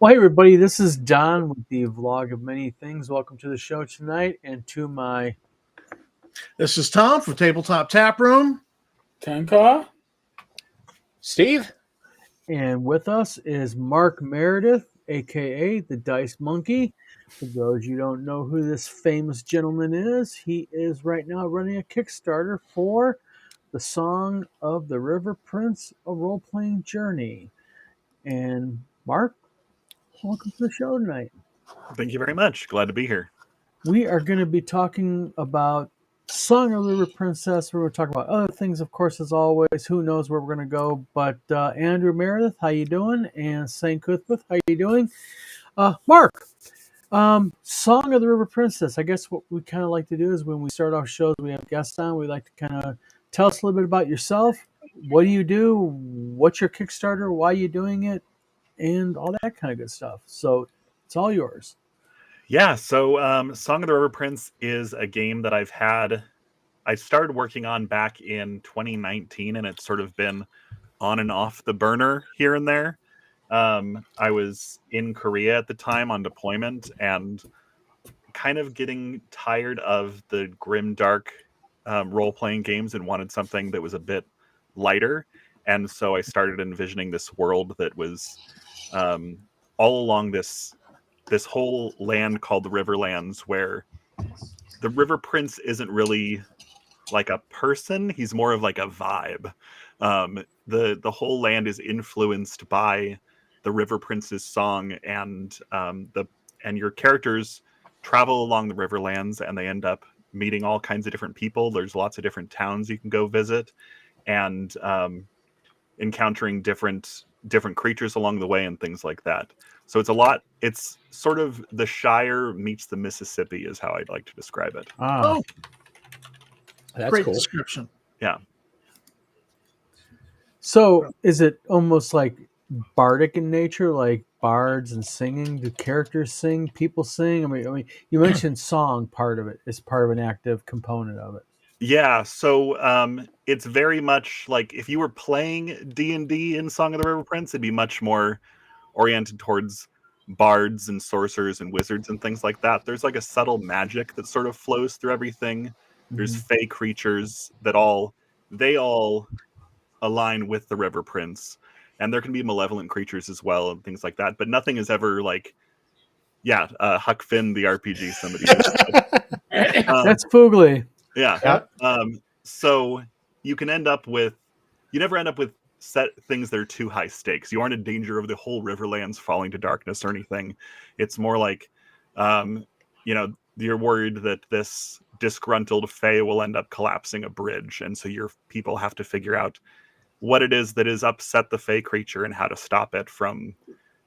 Well, hey everybody, this is Don with the vlog of many things. Welcome to the show tonight, and to my This is Tom from Tabletop Tap Room. Tanka? Steve? and with us is Mark Meredith, aka the Dice Monkey. For those you don't know who this famous gentleman is, he is right now running a Kickstarter for the Song of the River Prince, a role-playing journey. And Mark, welcome to the show tonight. Thank you very much. Glad to be here. We are going to be talking about Song of the River Princess. We're going to talk about other things, of course, as always. Who knows where we're going to go? But Andrew Meredith, how you doing? And St. Cuthbert, how you doing? Mark, Song of the River Princess. I guess what we kind of like to do is when we start off shows, we have guests on. We like to kind of tell us a little bit about yourself. What do you do? What's your Kickstarter? Why are you doing it? And all that kind of good stuff. So it's all yours. Yeah, so Song of the River Prince is a game that I started working on back in 2019, and it's sort of been on and off the burner here and there. I was in Korea at the time on deployment and kind of getting tired of the grim, dark role-playing games and wanted something that was a bit lighter. And so I started envisioning this world that was all along this whole land called the Riverlands, where the River Prince isn't really like a person; he's more of like a vibe. The whole land is influenced by the River Prince's song, and your characters travel along the Riverlands, and they end up meeting all kinds of different people. There's lots of different towns you can go visit, and encountering different creatures along the way and things like that. So it's sort of the Shire meets the Mississippi is how I'd like to describe it. Oh, That's great cool. description. Yeah. So is it almost like bardic in nature, like bards and singing? Do characters sing? People sing? I mean, you mentioned song part of it is part of an active component of it. Yeah, so it's very much like if you were playing D&D in Song of the River Prince, it'd be much more oriented towards bards and sorcerers and wizards and things like that. There's like a subtle magic that sort of flows through everything. There's fey creatures that all align with the River Prince, and there can be malevolent creatures as well and things like that. But nothing is ever like, Huck Finn the RPG. Somebody said. That's Foogly. Yeah. So you never end up with set things that are too high stakes. You aren't in danger of the whole Riverlands falling to darkness or anything. It's more like, you're worried that this disgruntled fae will end up collapsing a bridge, and so your people have to figure out what it is that has upset the fae creature and how to stop it from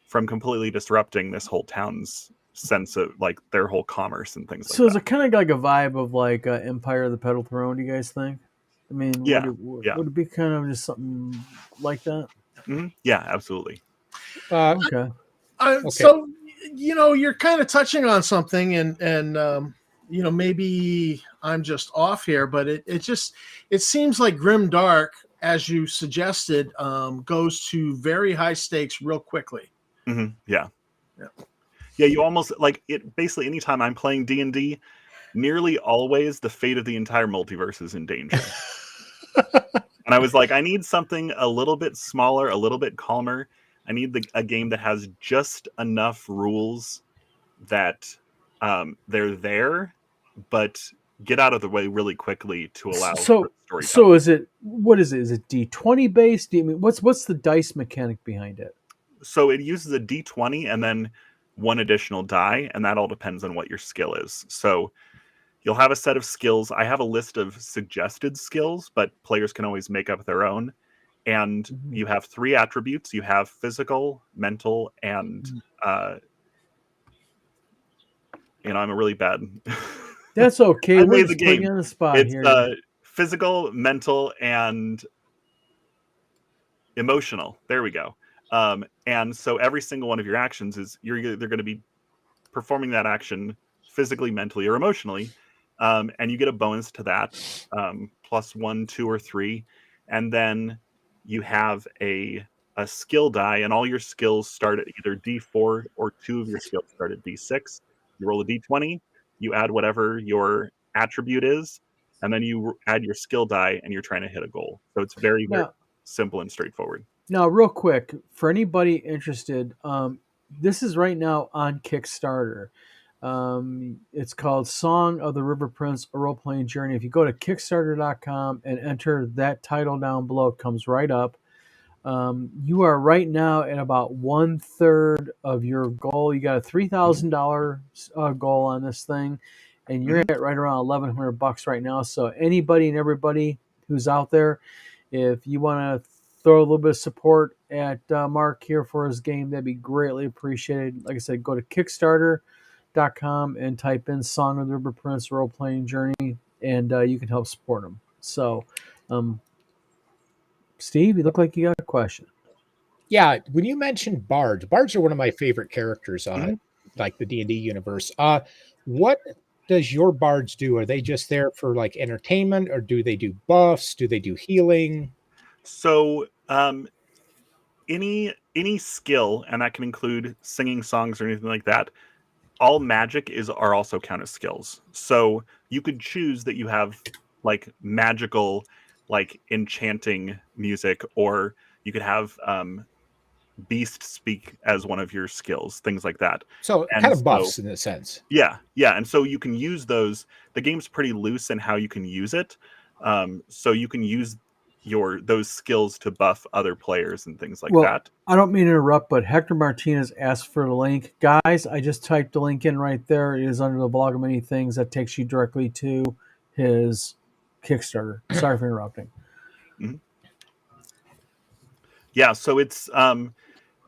completely disrupting this whole town's sense of like their whole commerce and things like So that. is it kind of like a vibe of like Empire of the Petal Throne? Do you guys think? I mean, Yeah, would yeah. it be kind of just something like that? Mm-hmm. Yeah, absolutely. Okay. So, you're kind of touching on something, and maybe I'm just off here, but it seems like grim dark, as you suggested, goes to very high stakes real quickly. Mm-hmm. Yeah. You almost like it. Basically, anytime I'm playing D&D, nearly always the fate of the entire multiverse is in danger. And I was like, I need something a little bit smaller, a little bit calmer. I need a game that has just enough rules that they're there, but get out of the way really quickly to allow for storytelling. So is it, what is it? Is it D20 based? What's the dice mechanic behind it? So it uses a D20 and then one additional die, and that all depends on what your skill is. So you'll have a set of skills. I have a list of suggested skills, but players can always make up their own. And you have 3 attributes. You have physical, mental, and I'm a really bad. That's okay. I We're made the just putting game. you on the spot It's here. physical, mental, and emotional. There we go. And so every single one of your actions is they're going to be performing that action physically, mentally, or emotionally. And you get a bonus to that, plus 1, 2, or 3. And then you have a a skill die, and all your skills start at either D4 or 2 of your skills start at D6. You roll a D20, you add whatever your attribute is, and then you add your skill die, and you're trying to hit a goal. So it's very, very Now, simple and straightforward. now, real quick, for anybody interested, this is right now on Kickstarter. It's called Song of the River Prince, a role-playing journey. If you go to Kickstarter.com and enter that title down below, it comes right up. You are right now at about 1/3 of your goal. You got a $3,000 goal on this thing, and you're at right around $1,100 right now. So anybody and everybody who's out there, if you want to throw a little bit of support at Mark here for his game, that'd be greatly appreciated. Like I said, go to Kickstarter.com and type in Song of the River Prince Role Playing Journey, and you can help support him. So, Steve, you look like you got a question. Yeah, when you mentioned bards are one of my favorite characters, like the D&D universe. What does your bards do? Are they just there for like entertainment, or do they do buffs? Do they do healing? So any skill, and that can include singing songs or anything like that, all magic are also count as skills. So you could choose that you have like magical, like enchanting music, or you could have beast speak as one of your skills, things like that. So And kind of so- buffs in a sense. Yeah, and so you can use those. The game's pretty loose in how you can use it. So you can use those skills to buff other players and things like Well, that. I don't mean to interrupt, but Hector Martinez asked for the link. Guys, I just typed the link in right there. It is under the blog of many things that takes you directly to his Kickstarter. Sorry for interrupting. Yeah, so it's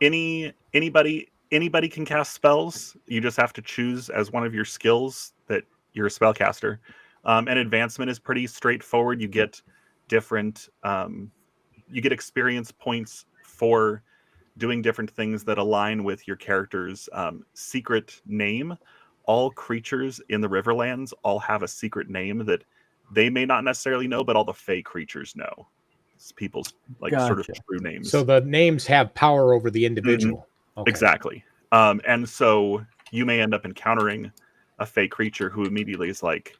anybody can cast spells. You just have to choose as one of your skills that you're a spellcaster. And advancement is pretty straightforward. You get different you get experience points for doing different things that align with your character's secret name. All creatures in the Riverlands all have a secret name that they may not necessarily know, but all the Fey creatures know. It's people's sort of Gotcha. true names. So the names have power over the individual. Okay. Exactly. And so you may end up encountering a Fey creature who immediately is like,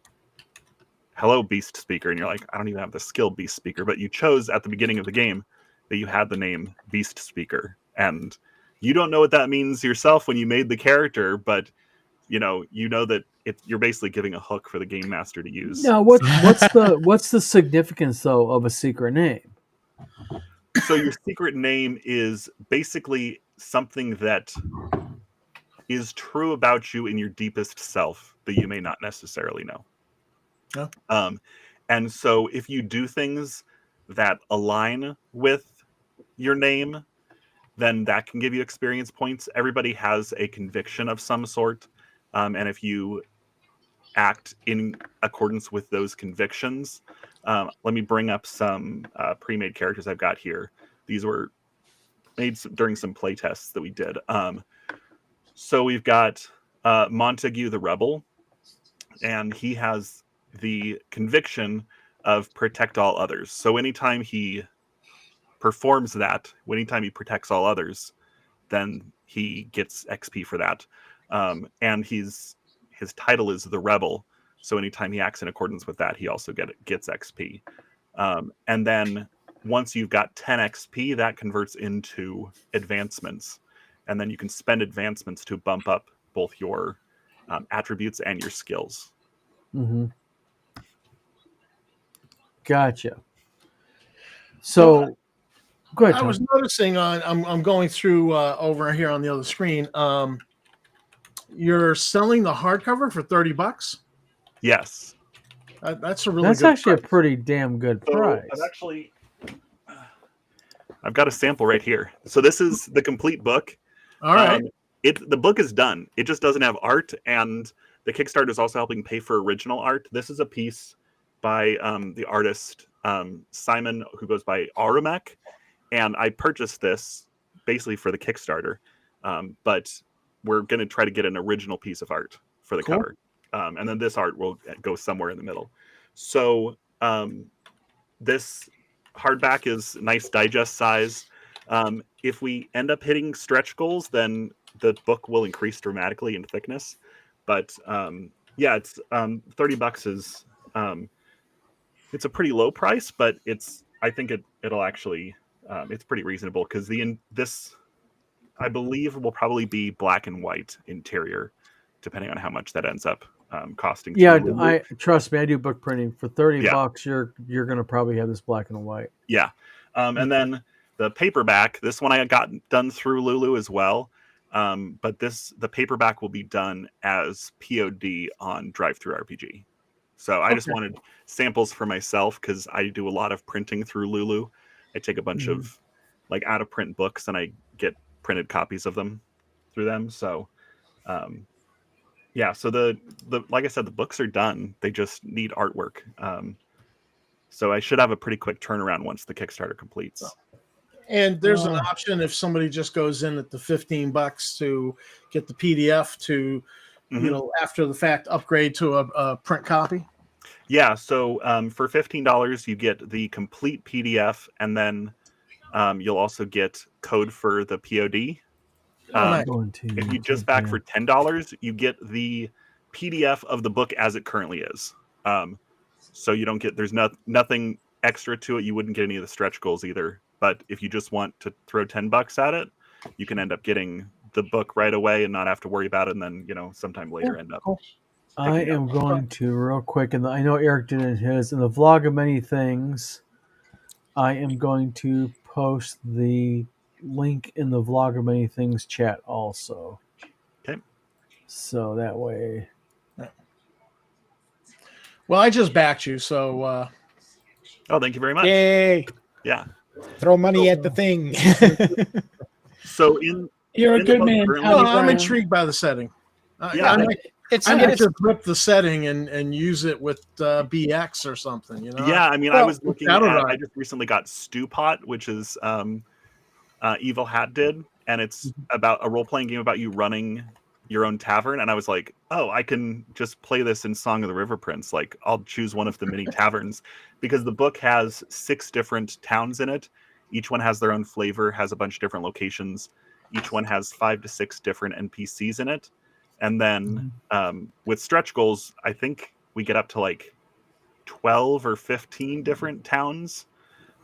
hello, Beast Speaker. And you're like, I don't even have the skill Beast Speaker, but you chose at the beginning of the game that you had the name Beast Speaker. And you don't know what that means yourself when you made the character, but you know that you're basically giving a hook for the game master to use. Now, what's the significance though of a secret name? So your secret name is basically something that is true about you in your deepest self that you may not necessarily know. Yeah. And so if you do things that align with your name, then that can give you experience points. Everybody has a conviction of some sort. And if you act in accordance with those convictions, let me bring up some pre-made characters I've got here. These were made during some play tests that we did. So we've got Montague the Rebel, and he has the conviction of protect all others. So anytime he performs that, anytime he protects all others, then he gets XP for that. And his title is the Rebel. So anytime he acts in accordance with that, he also gets XP. And then once you've got 10 XP, that converts into advancements. And then you can spend advancements to bump up both your attributes and your skills. Mm-hmm. Gotcha. So, go ahead, I Tom. was noticing I'm going through over here on the other screen. You're selling the hardcover for $30. Yes. That's a really That's good actually price. a pretty damn good So price. I've got a sample right here. So this is the complete book. All right. The book is done. It just doesn't have art, and the Kickstarter is also helping pay for original art. This is a piece by the artist Simon, who goes by Arumek, and I purchased this basically for the Kickstarter, but we're going to try to get an original piece of art for the Cool. cover, and then this art will go somewhere in the middle. So this hardback is nice digest size. If we end up hitting stretch goals, then the book will increase dramatically in thickness. But yeah, it's $30 is it's a pretty low price, but I think it'll actually it's pretty reasonable because this I believe will probably be black and white interior, depending on how much that ends up costing. Yeah, through. I trust me. I do book printing for $30. Yeah. You're going to probably have this black and white. Yeah, and then the paperback. This one I got done through Lulu as well, but the paperback will be done as POD on Drive-Thru RPG. So I just wanted samples for myself because I do a lot of printing through Lulu. I take a bunch of like out of print books and I get printed copies of them through them. So yeah, so the like I said, the books are done. They just need artwork. So I should have a pretty quick turnaround once the Kickstarter completes. And there's an option if somebody just goes in at the $15 to get the PDF to, you know, after the fact upgrade to a print copy. Yeah, so for $15 you get the complete PDF, and then you'll also get code for the POD. If you just back for $10, you get the PDF of the book as it currently is. So you don't get, there's nothing extra to it. You wouldn't get any of the stretch goals either. But if you just want to throw $10 at it, you can end up getting the book right away and not have to worry about it. And then, you know, sometime later end up. I am going to real quick, and I know Eric did in his, in the vlog of many things, I am going to post the link in the vlog of many things chat also. Okay. So that way. Well, I just backed you, so. Oh, thank you very much. Yay! Yeah. Throw money at the thing. So you're a good man. I'm intrigued by the setting. Yeah, I might just rip the setting and use it with BX or something, you know? Yeah, I mean, I was looking at, I just recently got Stew Pot, which is Evil Hat did, and it's about a role-playing game about you running your own tavern, and I was like, oh, I can just play this in Song of the River Prince. Like, I'll choose one of the mini taverns, because the book has 6 different towns in it. Each one has their own flavor, has a bunch of different locations. Each one has 5 to 6 different NPCs in it. And then with stretch goals, I think we get up to like 12 or 15 different towns.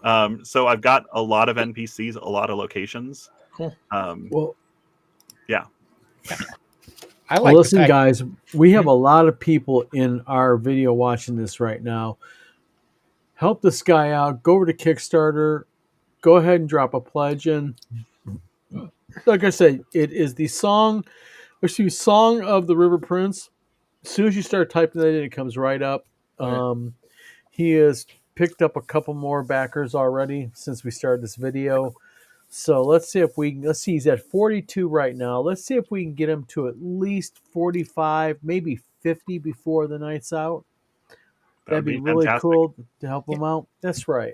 So I've got a lot of NPCs, a lot of locations. Cool. Well, yeah. I like listen, guys, we have a lot of people in our video watching this right now. Help this guy out. Go over to Kickstarter. Go ahead and drop a pledge in. Like I said, it is the Song of the River Prince. As soon as you start typing that in, it comes right up. He has picked up a couple more backers already since we started this video. So let's see, he's at 42 right now. Let's see if we can get him to at least 45, maybe 50 before the night's out. That'd be really cool to help him out. That's right.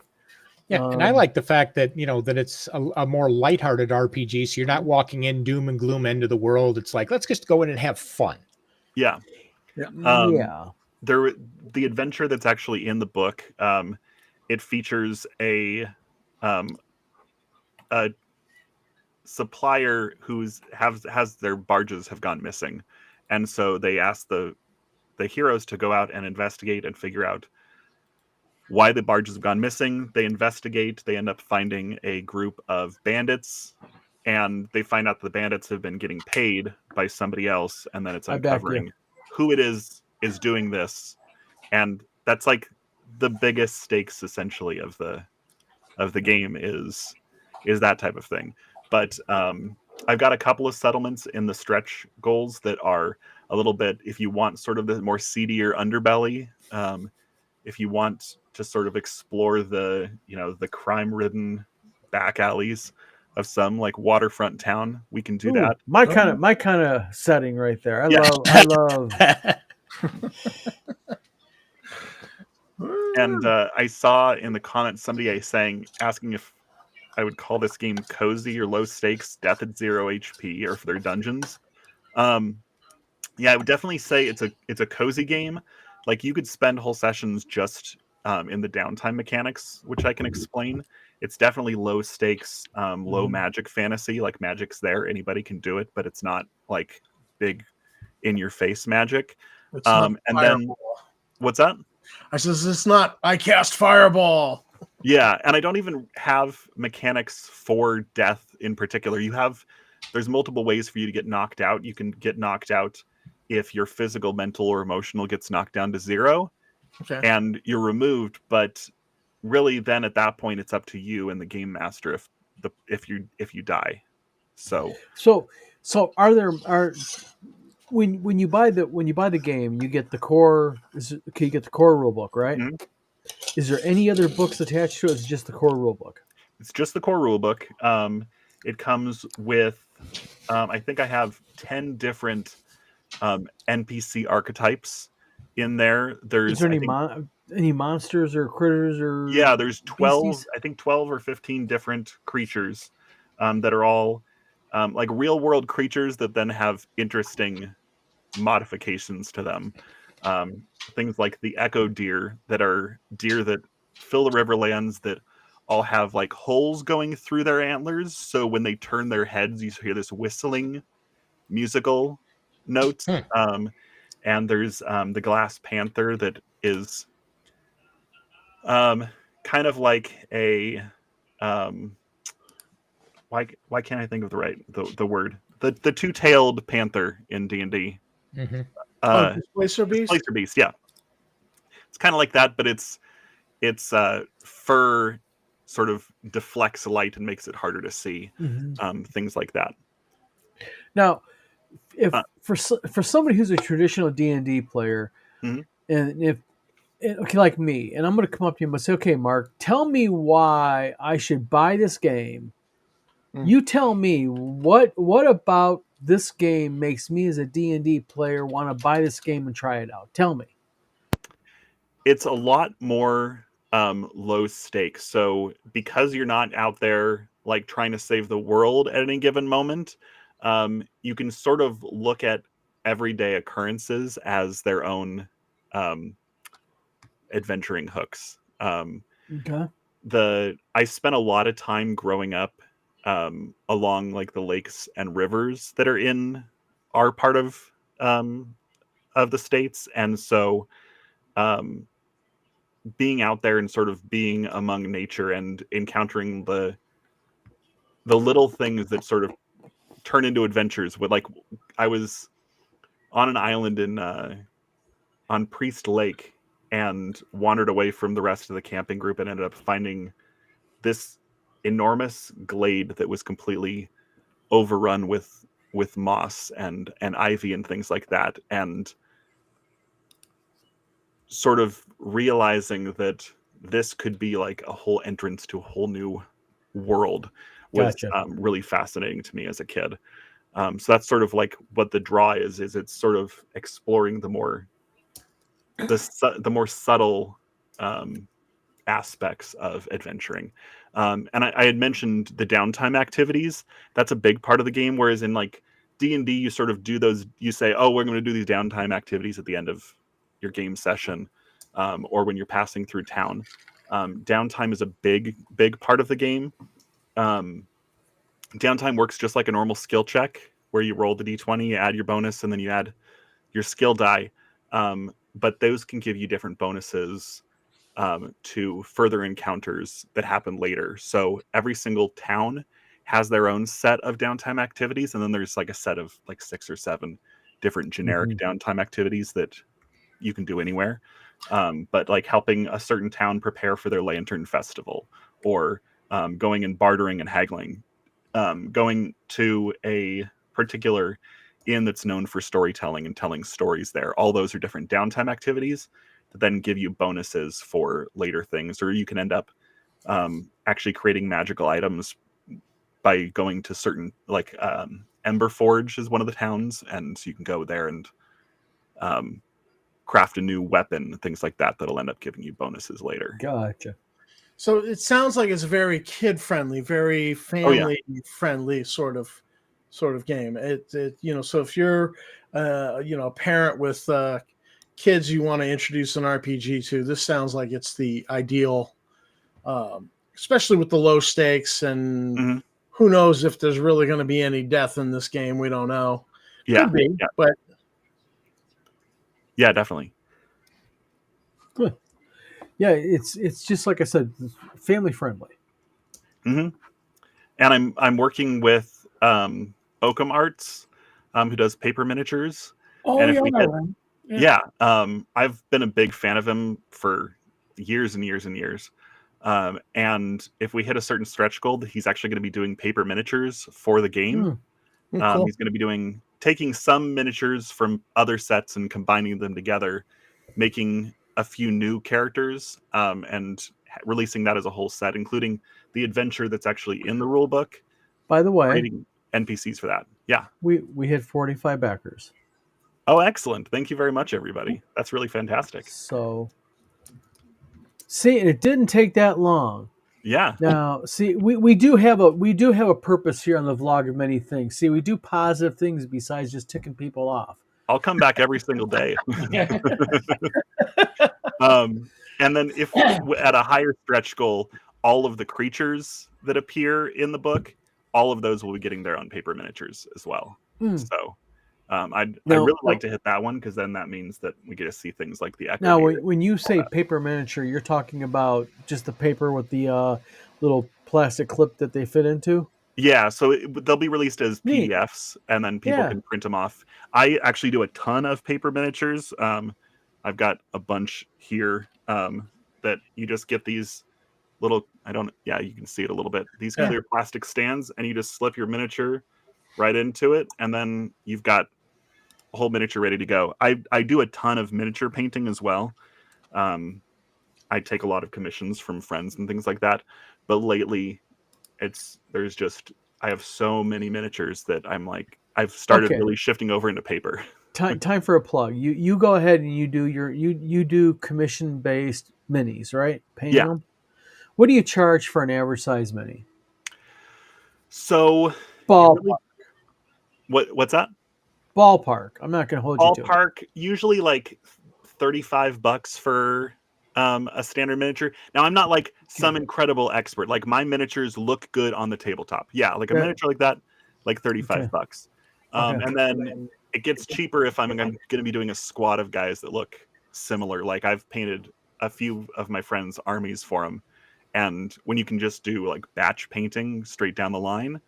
Yeah, and I like the fact that, you know, that it's a more lighthearted RPG. So you're not walking in doom and gloom end of the world. It's like, let's just go in and have fun. Yeah. Yeah. The adventure that's actually in the book, it features a supplier who's has their barges have gone missing, and so they ask the heroes to go out and investigate and figure out why the barges have gone missing. They investigate. They end up finding a group of bandits, and they find out the bandits have been getting paid by somebody else, and then it's uncovering who it is doing this, and that's like the biggest stakes essentially of the game is that type of thing. But I've got a couple of settlements in the stretch goals that are a little bit, if you want sort of the more seedier underbelly, if you want to sort of explore the, you know, the crime-ridden back alleys of some like waterfront town, we can do that. My kind of setting right there. I love. And I saw in the comments somebody asking if I would call this game cozy or low stakes, death at 0 HP, or for their dungeons. Yeah, I would definitely say it's a cozy game. Like, you could spend whole sessions just in the downtime mechanics, which I can explain, It's definitely low stakes, low Mhm. magic fantasy. Like magic's there, anybody can do it, but it's not like big in your face magic. It's not And then fireball. what's that? I says it's not. I cast fireball. Yeah, and I don't even have mechanics for death in particular. There's multiple ways for you to get knocked out. You can get knocked out if your physical, mental, or emotional gets knocked down to 0, Okay. and you're removed. But really, then at that point, it's up to you and the game master if you die. So So are when you buy the game, you get the core. You get the core rule book, right? mhm, Is there any other books attached to it? It's just the core rule book. it's just the core rulebook. It comes with, I think I have 10 different NPC archetypes in there. Is There's, there I think, any monsters or critters or yeah, there's 12, beasties? I think 12 or 15 different creatures that are all like real world creatures that then have interesting modifications to them. Um, Things like the echo deer that are deer that fill the riverlands that all have like holes going through their antlers. So when they turn their heads, you hear this whistling musical note. Hmm. And there's the glass panther that is kind of like a um, why can't I think of the word, the two-tailed panther in D&D. Hmm. Oh, Uh, Displacer Beast. Displacer beast, yeah, it's kind of like that, but its fur sort of deflects light and makes it harder to see. Mhm. Things like that. Now, if Uh, for somebody who's a traditional D&D player, mhm. and if okay, like me, and I'm going to come up to you and say, "Okay, Mark, tell me why I should buy this game." Mm. You tell me what about this game makes me as a D&D player want to buy this game and try it out. Tell me. It's a lot more low stakes. So because you're not out there like trying to save the world at any given moment, you can sort of look at everyday occurrences as their own um, adventuring hooks. Okay. I spent a lot of time growing up along like the lakes and rivers that are in our part of the states, and so um, being out there and sort of being among nature and encountering the little things that sort of turn into adventures. With like, I was on an island in on Priest Lake and wandered away from the rest of the camping group and ended up finding this enormous glade that was completely overrun with moss and ivy and things like that, and sort of realizing that this could be like a whole entrance to a whole new world was Gotcha. really fascinating to me as a kid. So that's sort of like what the draw is it's sort of exploring the more subtle aspects of adventuring. And I had mentioned the downtime activities. That's a big part of the game. Whereas in like D&D, you sort of do those. You say, "Oh, we're going to do these downtime activities at the end of your game session, or when you're passing through town." Downtime is a big part of the game. Um, Downtime works just like a normal skill check, where you roll the d20, you add your bonus, and then you add your skill die. But those can give you different bonuses to further encounters that happen later. So every single town has their own set of downtime activities, and then there's like a set of like 6 or 7 different generic Mhm. downtime activities that you can do anywhere. But like helping a certain town prepare for their lantern festival, or going and bartering and haggling, going to a particular inn that's known for storytelling and telling stories there. All those are different downtime activities that then give you bonuses for later things, or you can end up actually creating magical items by going to certain like Ember Forge is one of the towns, and so you can go there and um, craft a new weapon, things like that that'll end up giving you bonuses later. Gotcha. So it sounds like it's very kid friendly, very Oh yeah. family friendly sort of game. So if you're a parent with kids you want to introduce an RPG to, this sounds like it's the ideal especially with the low stakes, and Mhm. who knows if there's really going to be any death in this game. We don't know. Yeah, Could be, yeah, but yeah, definitely. Good. Yeah, it's just like I said, family friendly. Hmm. And I'm working with Oakham Arts, who does paper miniatures. Oh, And if yeah, we I hit, know him. yeah, I've been a big fan of him for years and years and years. And if we hit a certain stretch goal, he's actually going to be doing paper miniatures for the game. cool. He's going to be taking some miniatures from other sets and combining them together, making a few new characters, and releasing that as a whole set, including the adventure that's actually in the rule book, By the way, creating NPCs for that. Yeah. we hit 45 backers. Oh, excellent. Thank you very much, everybody. That's really fantastic. So, see, and it didn't take that long. Yeah. Now, see, we do have a purpose here on the vlog of many things. See, we do positive things besides just ticking people off. I'll come back every single day. And then if at a higher stretch goal, all of the creatures that appear in the book, all of those will be getting their own paper miniatures as well. So I'd really like to hit that one, because then that means that we get to see things like the Echo. Now, when you say paper miniature, you're talking about just the paper with the little plastic clip that they fit into? Yeah, so they'll be released as Neat. PDFs, and then people Yeah. can print them off. I actually do a ton of paper miniatures. I've got a bunch here that you just get these little, you can see it a little bit. These clear plastic stands, and you just slip your miniature right into it, and then you've got a whole miniature ready to go. I do a ton of miniature painting as well. I take a lot of commissions from friends and things like that, but lately I have so many miniatures that I'm like, I've started really shifting over into paper. Time for a plug. You go ahead and you do commission based minis, right? Painting them. What do you charge for an average size mini? So Ballpark. What's that? Ballpark. I'm not going to hold you to it. Ballpark, usually like $35 for a standard miniature. Now, I'm not like some incredible expert. Like, my miniatures look good on the tabletop. Yeah, like a miniature like that, like $35. And then it gets cheaper if I'm going to be doing a squad of guys that look similar. Like, I've painted a few of my friends' armies for them, and when you can just do like batch painting straight down the line,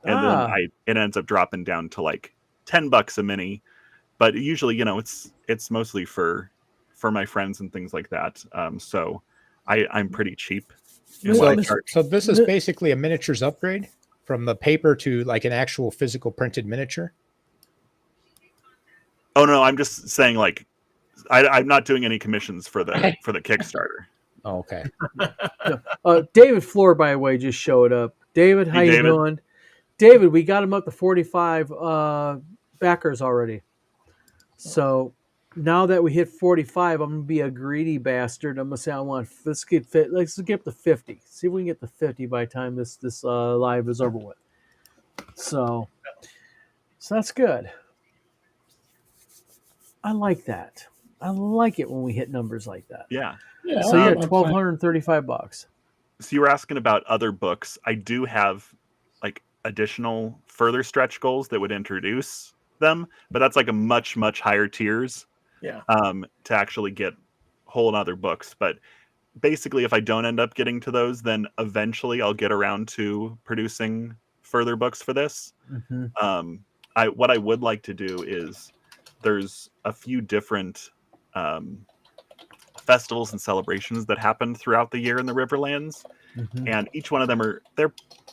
and then it ends up dropping down to like $10 a mini. But usually, it's mostly for my friends and things like that. So I'm pretty cheap. So this is basically a miniatures upgrade from the paper to like an actual physical printed miniature. Oh no, I'm just saying, like, I'm not doing any commissions for the Kickstarter. Oh, okay. David Floor, by the way, just showed up. David, how you doing? David, we got him up to 45 backers already. So now that we hit 45, I'm gonna be a greedy bastard. I'm gonna say let's get up to 50. See if we can get to 50 by the time this live is over with. So that's good. I like that. I like it when we hit numbers like that. Yeah. So yeah, $1,235. So you were asking about other books. I do have like additional further stretch goals that would introduce them, but that's like a much higher tiers. Yeah. To actually get whole other books. But basically, if I don't end up getting to those, then eventually I'll get around to producing further books for this. Mm-hmm. What I would like to do is, there's a few different festivals and celebrations that happen throughout the year in the Riverlands, and each one of them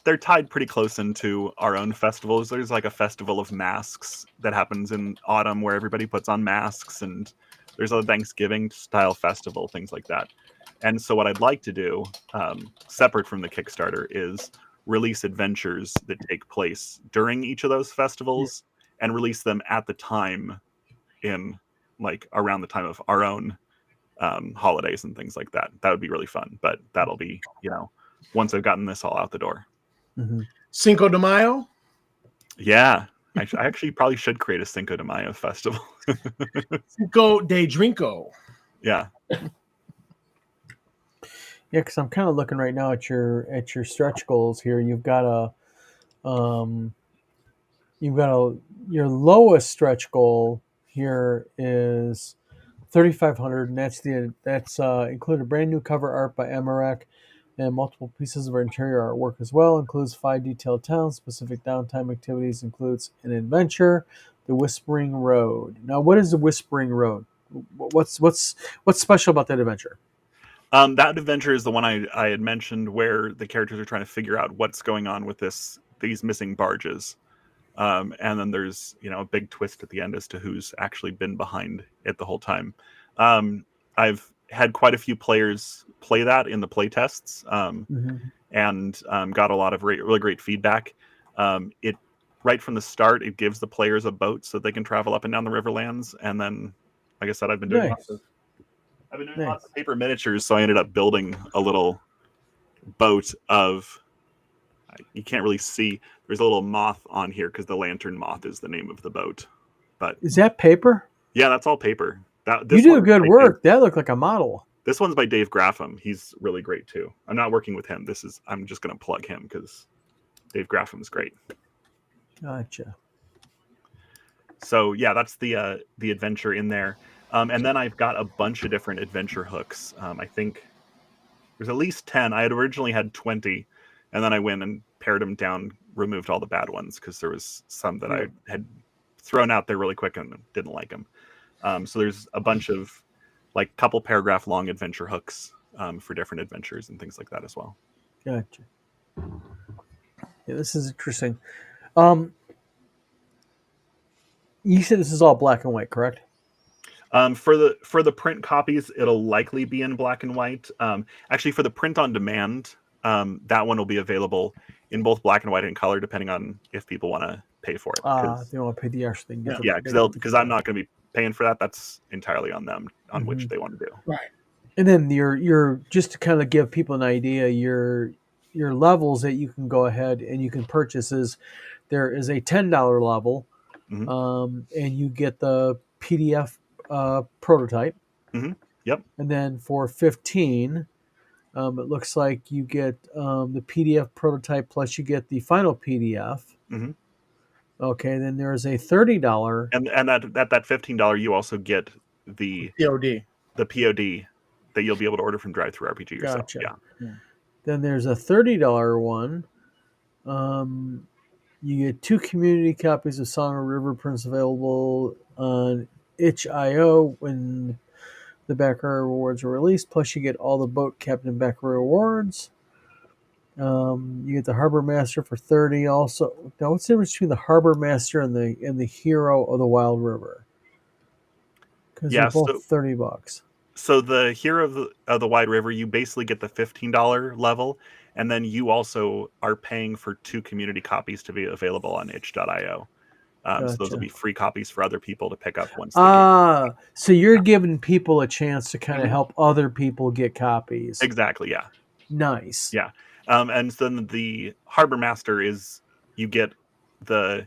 they're tied pretty close into our own festivals. There's like a festival of masks that happens in autumn where everybody puts on masks, and there's a Thanksgiving style festival, things like that. And so what I'd like to do, separate from the Kickstarter, is release adventures that take place during each of those festivals and release them at the time in like around the time of our own holidays and things like that. That would be really fun, but that'll be, once I've gotten this all out the door. Cinco de Mayo. Yeah, I actually probably should create a Cinco de Mayo festival. Cinco de Drinko. Yeah. Yeah, because I'm kind of looking right now at your stretch goals here. Um, you've got a your lowest stretch goal here is 3,500, and that's included brand new cover art by Emmerich and multiple pieces of interior artwork as well. Includes 5 detailed towns. Specific downtime activities includes an adventure, the Whispering Road. Now, what is the Whispering Road? What's special about that adventure? That adventure is the one I had mentioned where the characters are trying to figure out what's going on with these missing barges. And then there's a big twist at the end as to who's actually been behind it the whole time. I've had quite a few players play that in the play tests, Mm-hmm. and got a lot of really great feedback. It right from the start, it gives the players a boat so they can travel up and down the Riverlands. And then, like I said, I've been doing Nice. lots Nice. of paper miniatures, so I ended up building a little boat of. You can't really see. There's a little moth on here because the lantern moth is the name of the boat. But Is that paper? yeah, that's all paper. You do good work. That looked like a model. This one's by Dave Graffam. He's really great too. I'm not working with him. I'm just going to plug him because Dave Graffam's great. Gotcha. So yeah, that's the adventure in there. And then I've got a bunch of different adventure hooks. I think there's at least 10. I had originally had 20, and then I went and pared them down, removed all the bad ones because there was some that I had thrown out there really quick and didn't like them. So there's a bunch of like couple paragraph long adventure hooks for different adventures and things like that as well. Gotcha. Yeah, this is interesting. You said this is all black and white, correct? For the print copies, it'll likely be in black and white. Actually, for the print on demand, that one will be available in both black and white and color, depending on if people want to pay for it. If they want to pay the extra thing. Yeah, because I'm not going to be paying for that. That's entirely on them on which they want to do. Right. And then your just to kind of give people an idea, your levels that you can go ahead and you can purchase there is a $10 level, and you get the PDF prototype. Mm-hmm. Yep. And then for 15, it looks like you get the PDF prototype plus you get the final PDF. Mm-hmm. Okay, then there's a $30, and that $15 you also get the POD that you'll be able to order from DriveThruRPG yourself. Gotcha. Yeah. Then there's a $30 one. You get 2 community copies of Song of River Prince available on itch.io when the backer rewards are released. Plus, you get all the boat captain backer rewards. You get the Harbor Master for 30. Also, now what's the difference between the Harbor Master and the Hero of the Wild River? Because they're both $30. So the Hero of the Wide River, you basically get the $15 level, and then you also are paying for 2 community copies to be available on itch.io. Gotcha. So those will be free copies for other people to pick up once. So you're giving people a chance to kind of help other people get copies. Exactly. Yeah. Nice. Yeah. And then the Harbor Master is you get the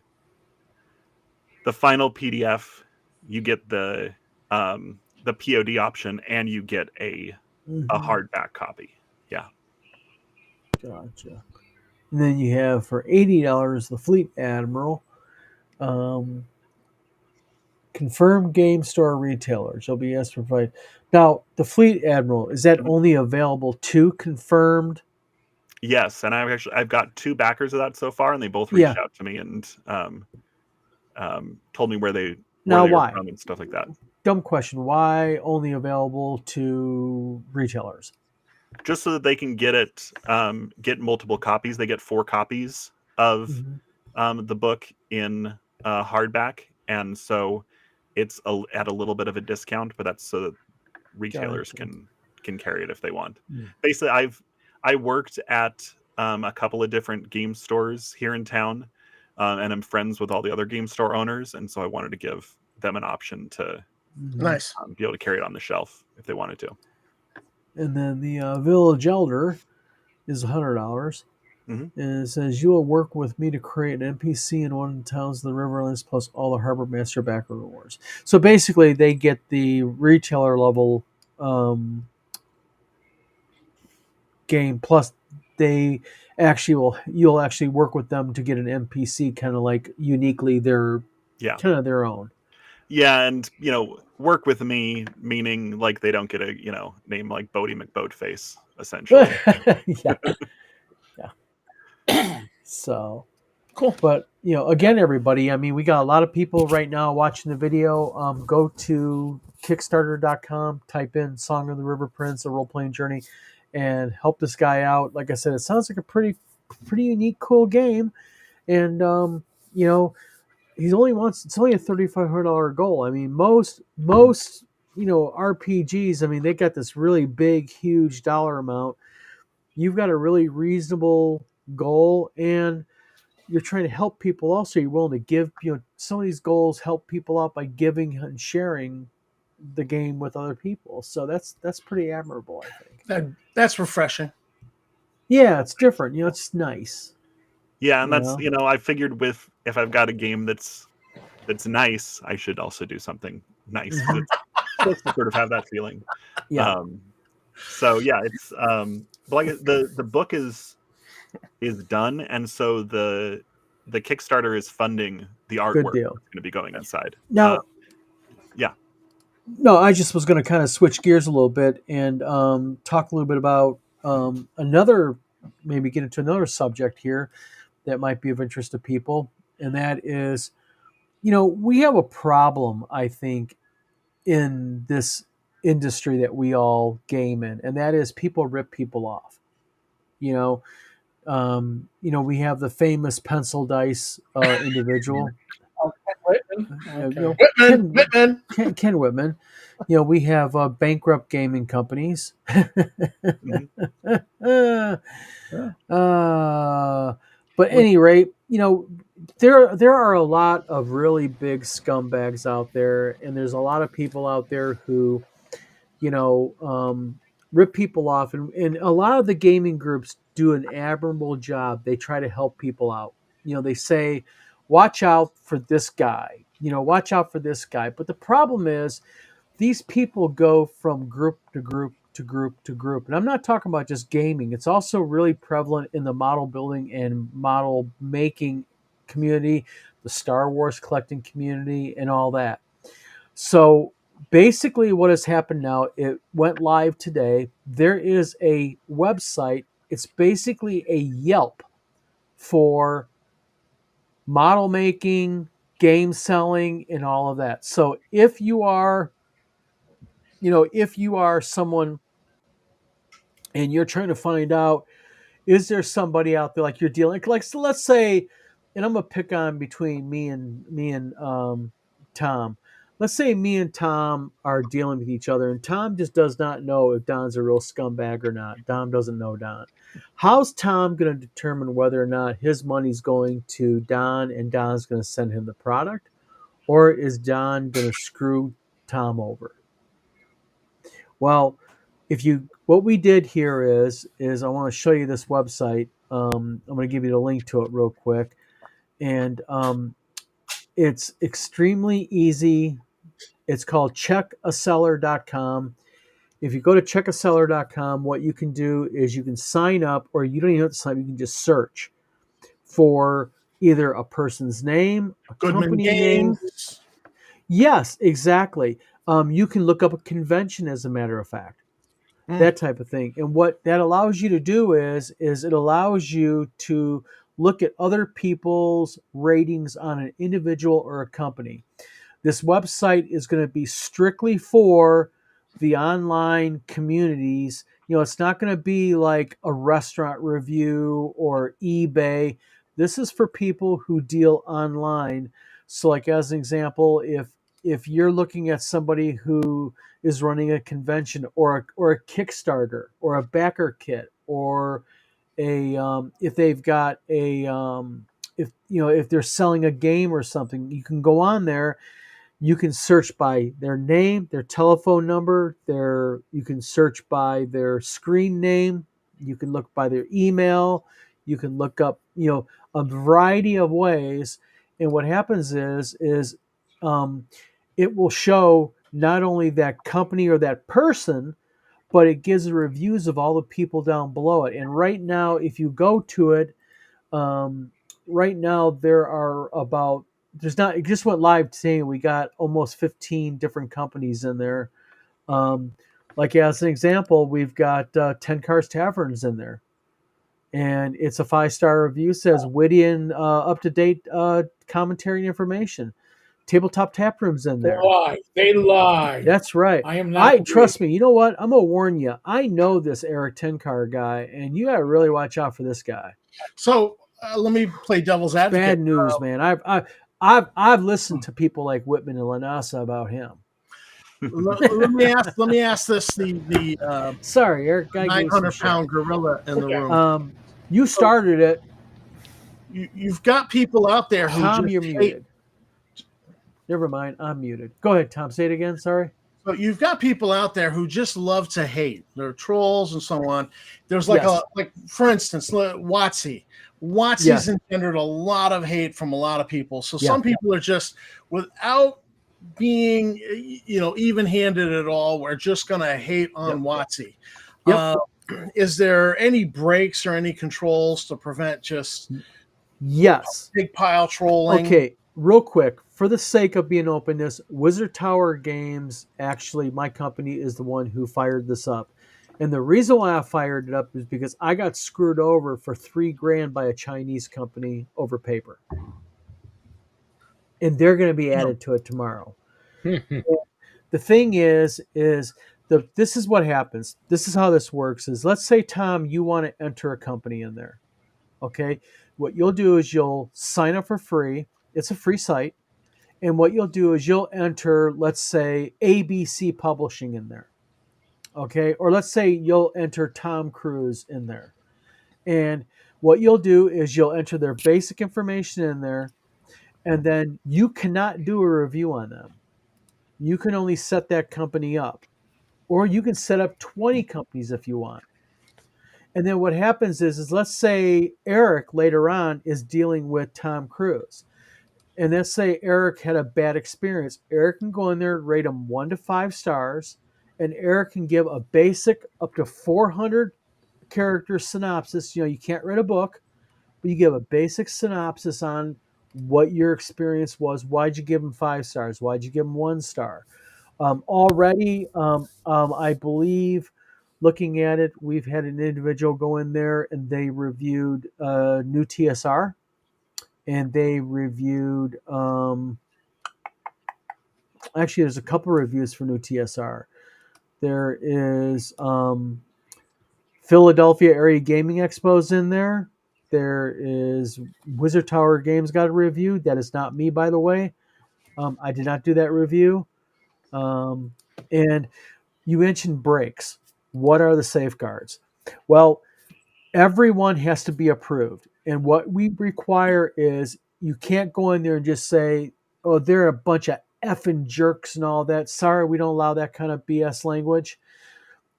final PDF, you get the POD option, and you get a hardback copy. Yeah. Gotcha. And then you have for $80 the Fleet Admiral. Confirmed game store retailers. You'll be asked to provide. Now, the Fleet Admiral, is that only available to confirmed? Yes, and I've got 2 backers of that so far, and they both reached out to me and told me where they were from and stuff like that. Dumb question. Why only available to retailers? Just so that they can get it, get multiple copies. They get 4 copies of the book in hardback, and so it's at a little bit of a discount. But that's so that retailers can carry it if they want. Basically, I worked at a couple of different game stores here in town, and I'm friends with all the other game store owners, and so I wanted to give them an option to be able to carry it on the shelf if they wanted to. And then the Village Elder is $100. And it says, you will work with me to create an NPC in one of the towns of the Riverlands plus all the Harbor Master backer rewards. So basically, they get the retailer level game. Plus, you'll actually work with them to get an NPC kind of like uniquely their Yeah. kind of their own. Yeah, and work with me, meaning like they don't get a name like Bodie McBoatface, essentially. Yeah, yeah. So Cool. but again, everybody, I mean, we got a lot of people right now watching the video. Go to Kickstarter.com, type in "Song of the River Prince: A Role Playing Journey," and help this guy out. Like I said, it sounds like a pretty unique, cool game, and it's only a $3,500 goal. I mean, most RPGs, I mean, they got this really big, huge dollar amount. You've got a really reasonable goal, and you're trying to help people. Also, you're willing to give. Some of these goals help people out by giving and sharing the game with other people. So that's pretty admirable, I think. That's refreshing. Yeah, it's different. It's nice. Yeah, and that's I figured if I've got a game that's nice, I should also do something nice. Mhm. It's supposed to sort of have that feeling. Yeah. So yeah, it's but like the book is done, and so the Kickstarter is funding the artwork deal. that's going to be going inside. Now, yeah. No, I just was going to kind of switch gears a little bit and talk a little bit about maybe get into another subject here that might be of interest to people, and that is, we have a problem, I think, in this industry that we all game in, and that is people rip people off. We have the famous pencil dice individual. Whitman. Ken Whitman. We have bankrupt gaming companies. But at any rate, there are a lot of really big scumbags out there, and there's a lot of people out there who, rip people off, and a lot of the gaming groups do an admirable job. They try to help people out. They say, watch out for this guy. Watch out for this guy. But the problem is, these people go from group to group to group to group. And I'm not talking about just gaming. It's also really prevalent in the model building and model making community, the Star Wars collecting community, and all that. So basically what has happened now, it went live today. There is a website. It's basically a Yelp for model making, game selling, and all of that. So if you are someone and you're trying to find out, is there somebody out there like you're dealing like so let's say, and I'm gonna pick on between me and Tom. Let's say me and Tom are dealing with each other, and Tom just does not know if Don's a real scumbag or not. Tom doesn't know Don. How's Tom going to determine whether or not his money's going to Don and Don's going to send him the product, or is Don going to screw Tom over? Well, what we did here is I want to show you this website. I'm going to give you the link to it real quick, and it's extremely easy. It's called checkaseller.com. If you go to checkaseller.com, what you can do is you can sign up, or you don't even have to sign up. You can just search for either a person's name, a Goodman company name. Games. Yes, exactly. You can look up a convention, as a matter of fact. That type of thing. And what that allows you to do is it allows you to look at other people's ratings on an individual or a company. This website is going to be strictly for the online communities. It's not going to be like a restaurant review or eBay. This is for people who deal online. So, like, as an example, if you're looking at somebody who is running a convention or a Kickstarter or a backer kit, or if they've got if they're selling a game or something, you can go on there. You can search by their name, their telephone number, you can search by their screen name, you can look by their email, you can look up, a variety of ways. And what happens is it will show not only that company or that person, but it gives the reviews of all the people down below it. And right now, if you go to it, right now there are about there's not it just went live today. We got almost 15 different companies in there. Like as an example, we've got 10 Cars Taverns in there, and it's a 5-star review. Says witty and up to date commentary and information. Tabletop Tap Room's in They there. lie. They lie. That's right. I am not. Trust me. You know what? I'm gonna warn you. I know this Eric Tencar guy, and you gotta really watch out for this guy. So let me play devil's advocate. Bad news, man. I've listened to people like Whitman and Lanasa about him. let me ask this: the Sorry, Eric. 900-pound gorilla in the room. You started it. You've got people out there who Tom, just you're hate. muted. Never mind. I'm muted. Go ahead, Tom. Say it again. Sorry. So you've got people out there who just love to hate. They're trolls and so on. There's like for instance, WotC. WotC's engendered a lot of hate from a lot of people. So some people are just, without being, even-handed at all, we're just going to hate on WotC. Is there any breaks or any controls to prevent just big pile trolling? Okay, real quick. For the sake of being openness, Wizard Tower Games, actually, my company is the one who fired this up. And the reason why I fired it up is because I got screwed over for $3,000 by a Chinese company over paper. And they're going to be added to it tomorrow. The thing is this is what happens. This is how this works is, let's say, Tom, you want to enter a company in there. Okay. What you'll do is you'll sign up for free. It's a free site. And what you'll do is you'll enter, let's say, ABC Publishing in there. Okay. Or let's say you'll enter Tom Cruise in there. And what you'll do is you'll enter their basic information in there. And then you cannot do a review on them. You can only set that company up. Or you can set up 20 companies if you want. And then what happens is let's say Eric later on is dealing with Tom Cruise. And let's say Eric had a bad experience. Eric can go in there, rate them 1 to 5 stars, and Eric can give a basic up to 400 character synopsis. You can't write a book, but you give a basic synopsis on what your experience was. Why'd you give them 5 stars? Why'd you give them 1 star? I believe, looking at it, we've had an individual go in there and they reviewed new TSR. And they reviewed, actually, there's a couple reviews for new TSR. There is Philadelphia Area Gaming Expo's in there. There is Wizard Tower Games got a review. That is not me, by the way. I did not do that review. And you mentioned breaks. What are the safeguards? Well, everyone has to be approved. And what we require is you can't go in there and just say, oh, they're a bunch of effing jerks and all that. Sorry, we don't allow that kind of BS language.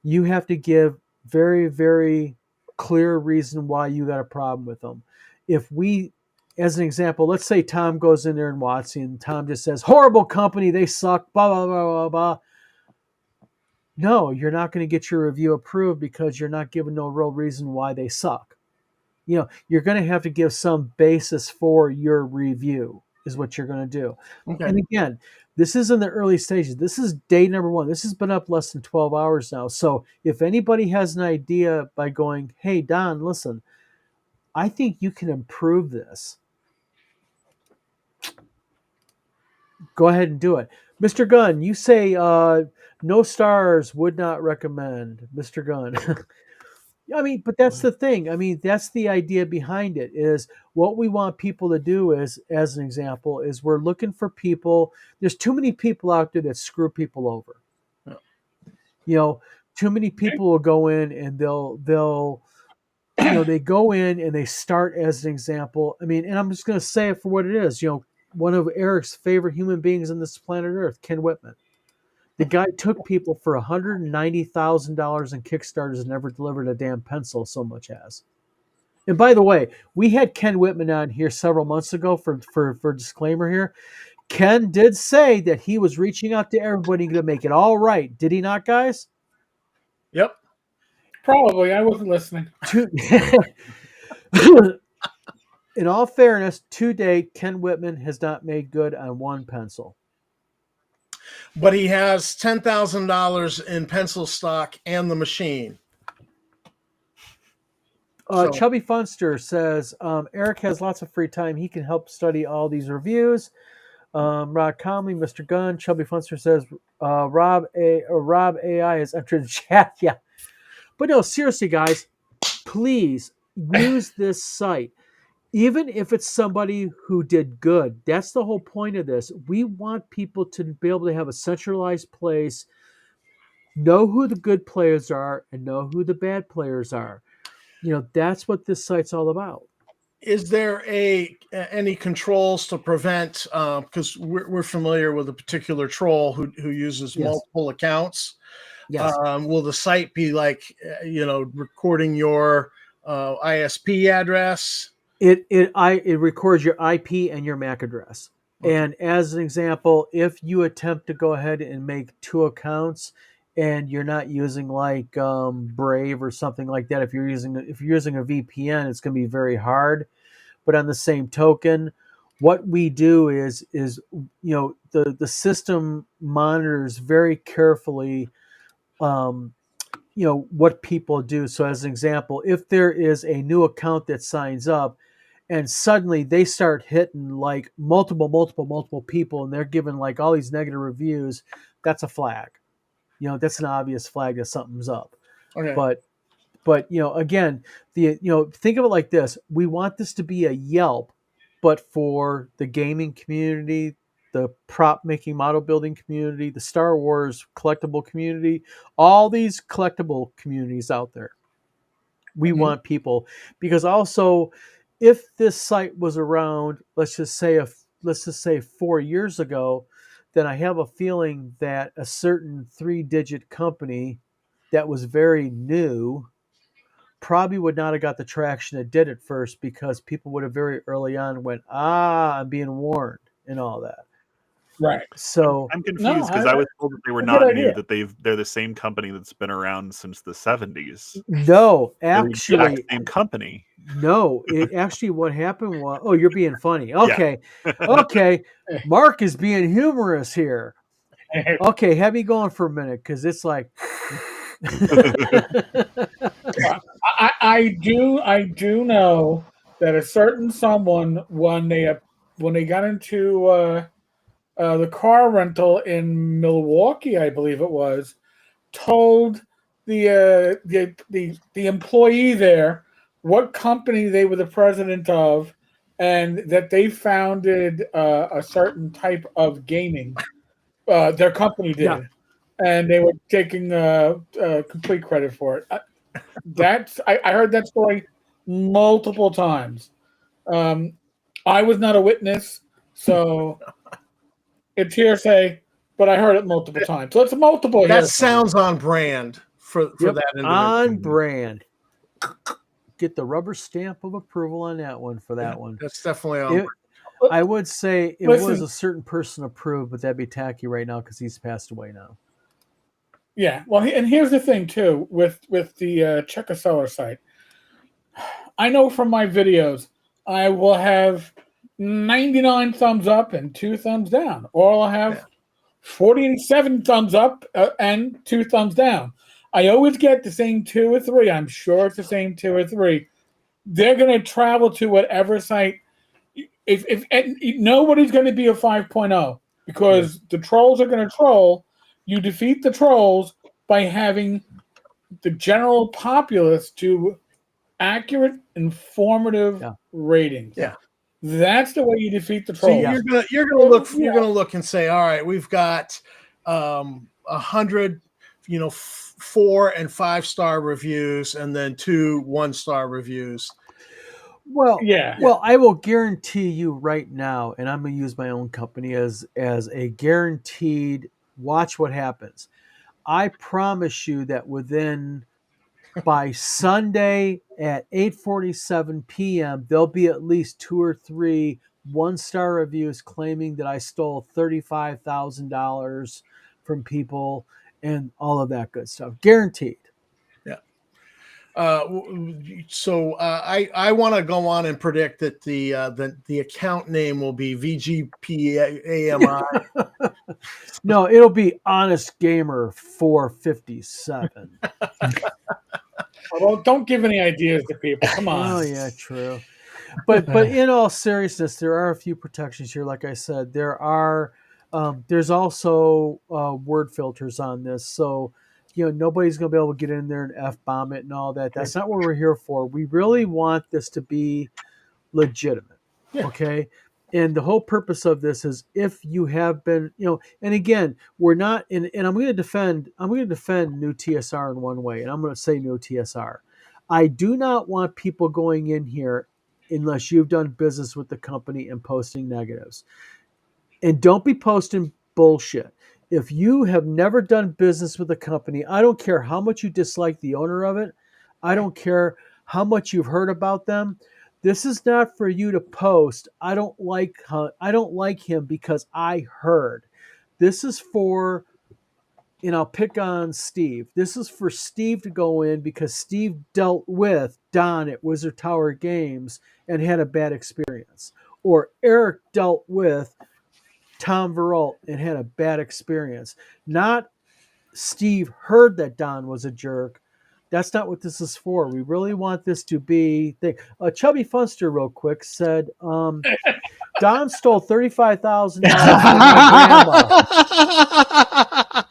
You have to give very, very clear reason why you got a problem with them. If we, as an example, let's say Tom goes in there and WotC and Tom just says, horrible company, they suck, blah, blah, blah, blah, blah. No, you're not going to get your review approved because you're not giving no real reason why they suck. You're going to have to give some basis for your review is what you're going to do. Okay. And again, this is in the early stages. This is day number 1. This has been up less than 12 hours now. So if anybody has an idea by going, hey, Don, listen, I think you can improve this. Go ahead and do it. Mr. Gunn, you say no stars, would not recommend. Mr. Gunn. I mean, but that's the thing. I mean, that's the idea behind it is what we want people to do is, as an example, is we're looking for people. There's too many people out there that screw people over. Too many people will go in and they'll they go in and they start as an example. I mean, and I'm just going to say it for what it is. One of Eric's favorite human beings on this planet Earth, Ken Whitman. The guy took people for $190,000 in Kickstarters and never delivered a damn pencil so much as. And by the way, we had Ken Whitman on here several months ago for disclaimer here. Ken did say that he was reaching out to everybody to make it all right. Did he not, guys? Yep. Probably. I wasn't listening. In all fairness, to date, Ken Whitman has not made good on one pencil. But he has $10,000 in pencil stock and the machine. So- Chubby Funster says Eric has lots of free time. He can help study all these reviews. Rod Conley, Mr. Gunn, Chubby Funster says Rob AI has entered the chat. Yeah, but no, seriously, guys, please use this site. Even if it's somebody who did good, that's the whole point of this. We want people to be able to have a centralized place, know who the good players are, and know who the bad players are. You know, that's what this site's all about. Is there any controls to prevent? Because we're familiar with a particular troll who uses Yes. multiple accounts. Yes. Will the site be like recording your ISP address? It records your IP and your MAC address. Okay. And as an example, if you attempt to go ahead and make two accounts and you're not using like Brave or something like that, if you're using a VPN, it's going to be very hard. But on the same token, what we do is the system monitors very carefully what people do. So as an example, if there is a new account that signs up and suddenly they start hitting like multiple people and they're giving like all these negative reviews, that's a flag. That's an obvious flag that something's up. Okay. But again, think of it like this. We want this to be a Yelp, but for the gaming community, the prop making model building community, the Star Wars collectible community, all these collectible communities out there. We want people, because also if this site was around, let's just say 4 years ago, then I have a feeling that a certain 3-digit company that was very new probably would not have got the traction it did at first, because people would have very early on went, I'm being warned and all that. Right. So I'm confused because I was told that they were good not idea. new, that they're the same company that's been around since the 70s. no, They're the exact actually, same company. no. It actually, what happened was, oh, you're being funny. Okay, Yeah. okay. Mark is being humorous here. Okay, have me going for a minute, because it's like. I do know that a certain someone, when they got into the car rental in Milwaukee, I believe it was, told the employee there what company they were the president of, and that they founded a certain type of gaming. Their company did, Yeah. and they were taking complete credit for it. I heard that story multiple times. I was not a witness, so it's hearsay, but I heard it multiple times. So it's multiple That hearsay. sounds on brand for Yep, that individual. on brand. Get the rubber stamp of approval on that one for that one. That's definitely on. I would say it was a certain person approved, but that'd be tacky right now because he's passed away now. Yeah, well, and here's the thing too with the check a seller site. I know from my videos, I will have 99 thumbs up and 2 thumbs down, or I'll have 47 thumbs up and 2 thumbs down. I always get the same 2 or 3. I'm sure it's the same 2 or 3. They're going to travel to whatever site. If nobody's going to be a 5.0, because the trolls are going to troll. You defeat the trolls by having the general populace do accurate, informative ratings. Yeah. That's the way you defeat the So trolls. you're gonna look and say, all right, we've got 100, 4 and 5-star reviews, and then 2 1-star reviews. Well, Yeah. Well, I will guarantee you right now, and I'm going to use my own company as a guaranteed. Watch what happens. I promise you that by Sunday at 8:47 p.m., there'll be at least 2 or 3 1-star reviews claiming that I stole $35,000 from people and all of that good stuff. Guaranteed. So I want to go on and predict that the account name will be VGPAMI. No, it'll be Honest Gamer 457. Well, don't give any ideas to people. Come on. Oh yeah, true. But in all seriousness, there are a few protections here. Like I said, there's also word filters on this, so nobody's going to be able to get in there and f-bomb it and all that. That's not what we're here for. We really want this to be legitimate. Yeah. Okay. And the whole purpose of this is if you have been, and again, we're not and I'm going to defend new TSR in one way, and I'm going to say new TSR. I do not want people going in here unless you've done business with the company and posting negatives. And don't be posting bullshit. If you have never done business with a company, I don't care how much you dislike the owner of it. I don't care how much you've heard about them. This is not for you to post. I don't like him because I heard. This is for, and I'll pick on Steve. This is for Steve to go in because Steve dealt with Don at Wizard Tower Games and had a bad experience. Or Eric dealt with Tom Veralt and had a bad experience. Not Steve heard that Don was a jerk. That's not what this is for. We really want this to be. Chubby Funster, real quick, said Don stole $35,000 from my grandma.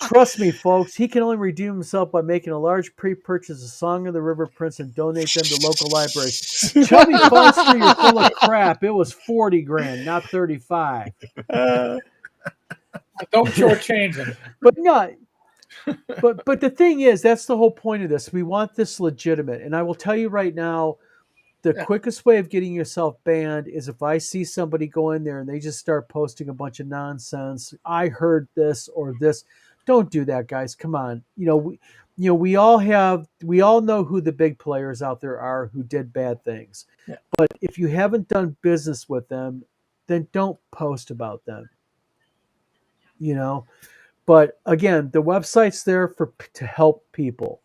Trust me, folks, he can only redeem himself by making a large pre-purchase of Song of the River Prince and donate them to local libraries. Chubby Funster, you're full of crap. It was 40 grand, not 35. Don't shortchange him. But no. But the thing is, that's the whole point of this. We want this legitimate. And I will tell you right now, the quickest way of getting yourself banned is if I see somebody go in there and they just start posting a bunch of nonsense. I heard this or this. Don't do that, guys. Come on. We all know who the big players out there are who did bad things. Yeah. But if you haven't done business with them, then don't post about them. But again, the website's there to help people.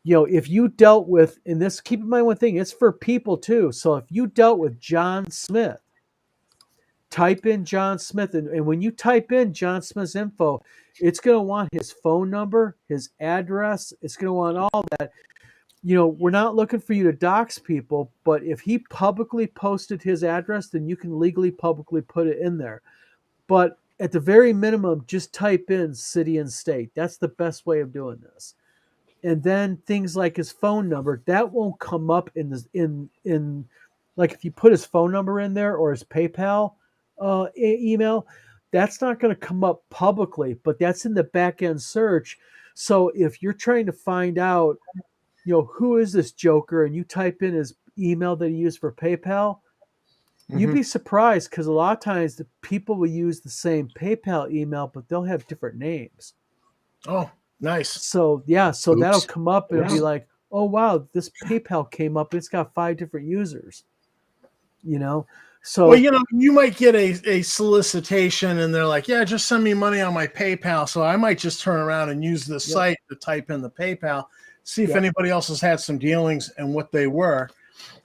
If you dealt with, and this, keep in mind one thing, it's for people too. So if you dealt with John Smith, type in John Smith, and when you type in John Smith's info, it's going to want his phone number, his address. It's going to want all that. We're not looking for you to dox people, but if he publicly posted his address, then you can legally publicly put it in there. But at the very minimum, just type in city and state. That's the best way of doing this. And then things like his phone number, that won't come up in like if you put his phone number in there or his PayPal email, that's not going to come up publicly, but that's in the back end search. So if you're trying to find out, who is this joker, and you type in his email that he used for PayPal, you'd be surprised because a lot of times the people will use the same PayPal email, but they'll have different names. Oh, nice. So that'll come up and it'll be like, oh wow, this PayPal came up. It's got 5 different users. So well, you might get a solicitation and they're like, yeah, just send me money on my PayPal. So I might just turn around and use the site to type in the PayPal, see if anybody else has had some dealings and what they were.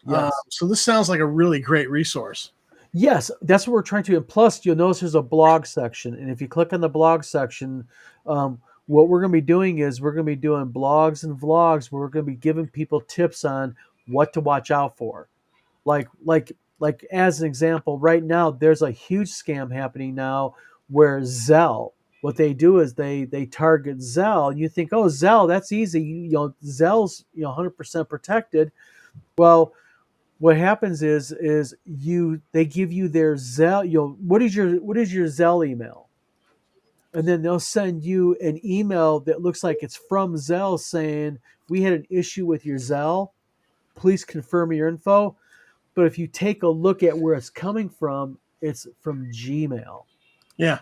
Yes. So this sounds like a really great resource. Yes, that's what we're trying to. And plus, you'll notice there's a blog section. And if you click on the blog section, what we're going to be doing is we're going to be doing blogs and vlogs where we're going to be giving people tips on what to watch out for. Like as an example, right now, there's a huge scam happening now where Zelle, what they do is they target Zelle. You think, oh, Zelle, that's easy. Zelle's 100% protected. Well, what happens is they give you their Zelle. What is your Zelle email? And then they'll send you an email that looks like it's from Zelle saying, we had an issue with your Zelle. Please confirm your info. But if you take a look at where it's coming from, it's from Gmail. Yeah.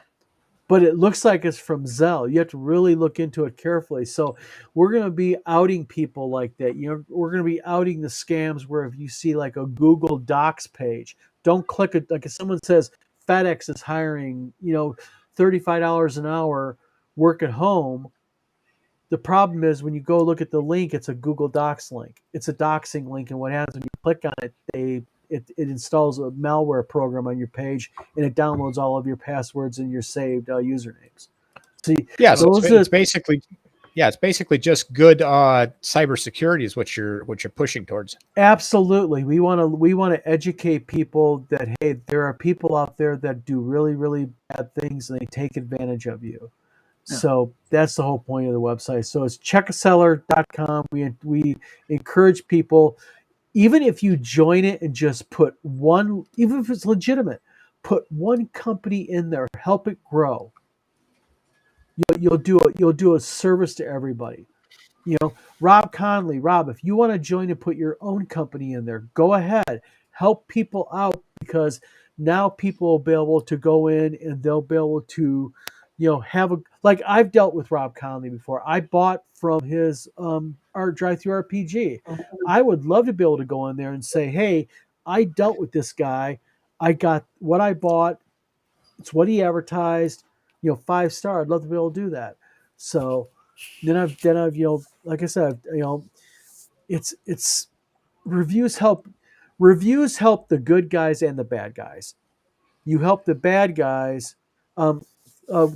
But it looks like it's from Zelle. You have to really look into it carefully. So we're going to be outing people like that. We're going to be outing the scams where if you see like a Google Docs page, don't click it. Like if someone says FedEx is hiring, $35 an hour, work at home, the problem is when you go look at the link, it's a Google Docs link. It's a doxing link, and what happens when you click on it, it installs a malware program on your page, and it downloads all of your passwords and your saved usernames. See, Yeah, so those it's basically just good cybersecurity is what you're pushing towards. absolutely. We want to educate people that hey, there are people out there that do really really bad things and they take advantage of you. Yeah. So that's the whole point of the website. So it's checkaseller.com. We encourage people, even if you join it and just put one, even if it's legitimate, put one company in there, help it grow. You'll do a service to everybody. You know, Rob Conley, Rob, if you want to join and put your own company in there, go ahead. Help people out because now people will be able to go in and they'll be able to, have a like I've dealt with Rob Conley before. I bought from his art drive-through RPG. I would love to be able to go in there and say, hey, I dealt with this guy. I got what I bought. It's what he advertised. 5-star. I'd love to be able to do that. So then I've like I said, it's reviews help the good guys and the bad guys. You help the bad guys. The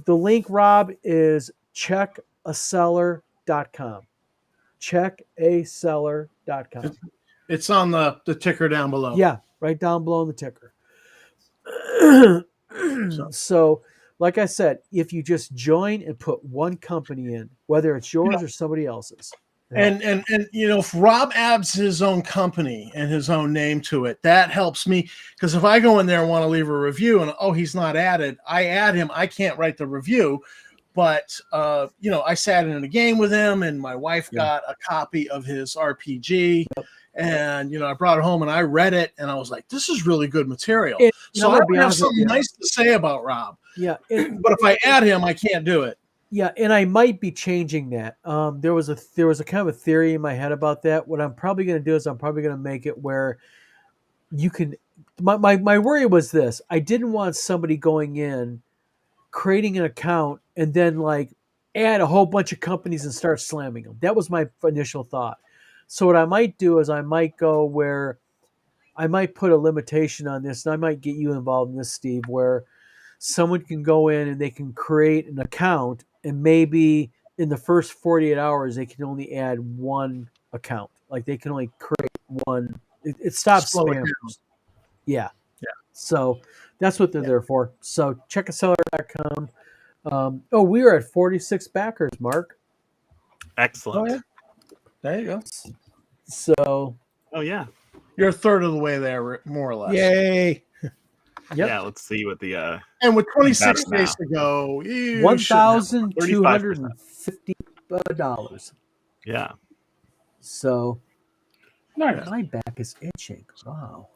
link, Rob, is checkaseller.com. Checkaseller.com. It's on the ticker down below. Yeah, right down below in the ticker. So, like I said, if you just join and put one company in, whether it's yours or somebody else's. And if Rob adds his own company and his own name to it, that helps me because if I go in there and want to leave a review and he's not added, I add him. I can't write the review, but I sat in a game with him and my wife got a copy of his RPG. Yep. And I brought it home and I read it and I was like, "This is really good material." So I have something nice to say about Rob. Yeah, but if I add him, I can't do it. Yeah, and I might be changing that. There was a kind of a theory in my head about that. What I'm probably going to do is I'm probably going to make it where you can. My worry was this: I didn't want somebody going in, creating an account, and then like add a whole bunch of companies and start slamming them. That was my initial thought. So what I might do is I might go where I might put a limitation on this, and I might get you involved in this, Steve, where someone can go in and they can create an account, and maybe in the first 48 hours they can only add one account. Like they can only create one. It stops spammers. Yeah. So that's what they're there for. So checkaseller.com. We are at 46 backers, Mark. Excellent. Oh, yeah. There you go. So. Oh yeah. You're a third of the way there, more or less. Yay. Yep. Yeah, let's see what the and with 26 days to go, $1,250. Yeah. So nice. My back is itching. Wow.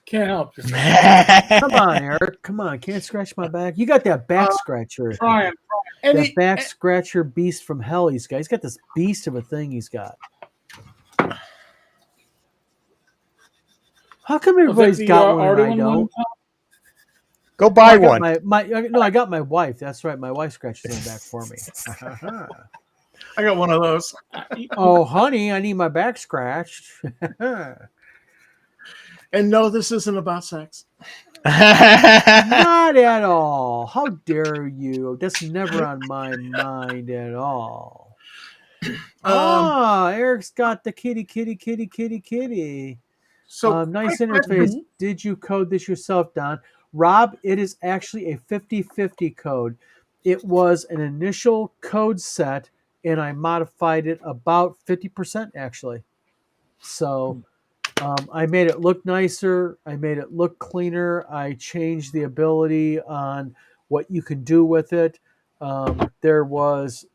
Can't help you. Come on, Eric. Come on. Can't scratch my back. You got that back scratcher. Trying. That back scratcher beast from hell he's got. He's got this beast of a thing he's got. How come everybody's got one and I don't? Go buy one. I got my wife. That's right. My wife scratches my back for me. I got one of those. Oh, honey, I need my back scratched. And no, this isn't about sex. Not at all. How dare you? That's never on my mind at all. Eric's got the kitty. So nice interface. Did you code this yourself, Don? Rob, it is actually a 50-50 code. It was an initial code set, and I modified it about 50% actually. So I made it look nicer. I made it look cleaner. I changed the ability on what you can do with it. It was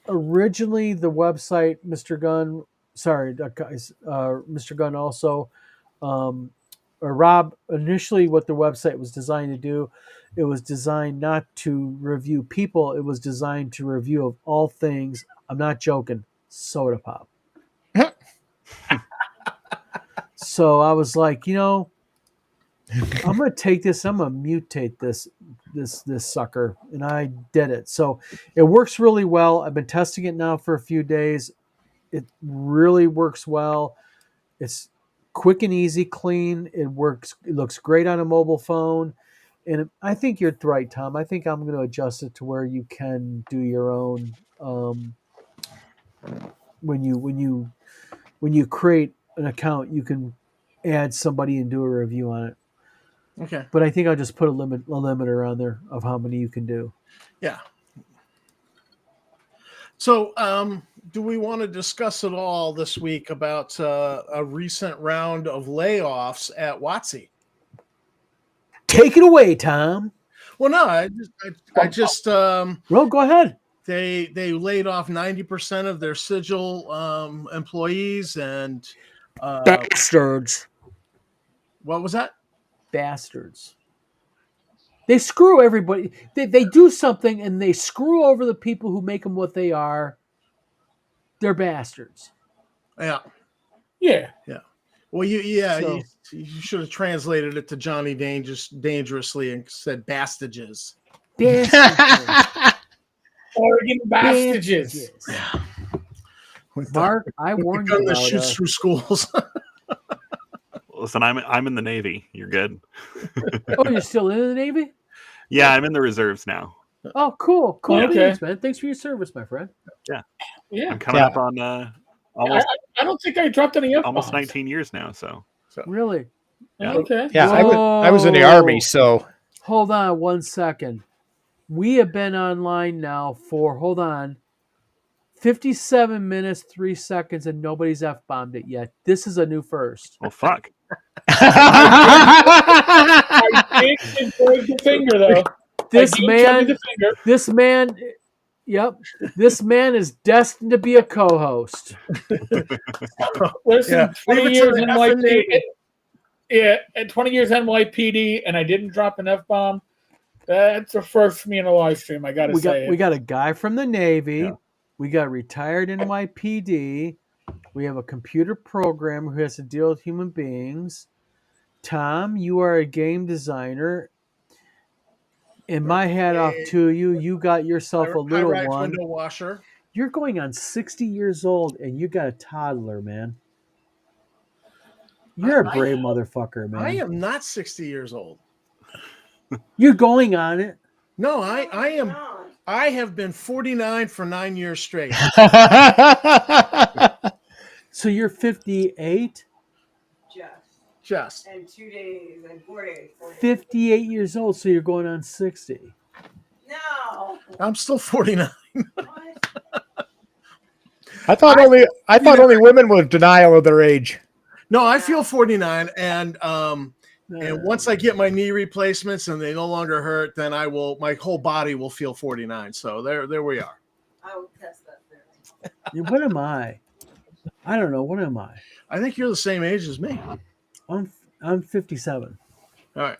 originally the website, Mr. Gunn. Sorry, guys, Mr. Gunn also. Rob, initially what the website was designed to do, it was designed not to review people. It was designed to review of all things. I'm not joking. Soda pop. So I was like, I'm gonna take this. I'm gonna mutate this sucker, and I did it. So it works really well. I've been testing it now for a few days. It really works well. It's quick and easy, clean. It works. It looks great on a mobile phone, and I think you're right, Tom. I think I'm going to adjust it to where you can do your own. When you create an account, you can add somebody and do a review on it. Okay. But I think I'll just put a limiter on there of how many you can do. Yeah. So, do we want to discuss at all this week about a recent round of layoffs at WotC? Take it away, Tom. Well, no, I just Well, go ahead. they laid off 90% of their Sigil employees, and Bastards. what was that? Bastards. They screw everybody. They do something and they screw over the people who make them what they are. They're bastards. Yeah. Yeah. Well, So- you should have translated it to Johnny dangerously and said bastages. Bastards. Oregon bastages. Mark, I warned you Gun that about shoots through schools. Listen, I'm in the Navy. You're good. Oh, you're still in the Navy? Yeah, I'm in the reserves now. Oh, cool. Cool. Okay. Thanks, man. Thanks for your service, my friend. Yeah. I'm coming up on almost I don't think I dropped any F-bombs. almost 19 years now. So Really? Yeah. Okay. Yeah, I was in the Army, so Hold on 1 second. We have been online now for, 57 minutes, 3 seconds, and nobody's F-bombed it yet. This is a new first. well, fuck. I did enjoy the finger, though. This I did man, enjoy the finger. this man is destined to be a co-host. Listen, Yeah. 20 Leave it to years the NYPD. Yeah, at 20 years NYPD, and I didn't drop an F-bomb. That's a first for me in a live stream, I gotta say. We got a guy from the Navy. Yeah. We got retired NYPD. We have a computer programmer who has to deal with human beings. Tom, you are a game designer. And my hat off to you. You got yourself a little High-rise one. window washer. You're going on 60 years old and you got a toddler, man. You're a brave motherfucker, man. I am not 60 years old. You're going on it. No, I am. I have been 49 for 9 years straight. So you're 58? Just. And 2 days and 4 days. 58 years old, so you're going on 60. No. I'm still 49. What? I thought only women would denial of their age. No, I feel 49, and once I get my knee replacements and they no longer hurt, then my whole body will feel 49. So there we are. I will test that theory. What am I? I don't know. What am I? I think you're the same age as me. I'm 57. All right.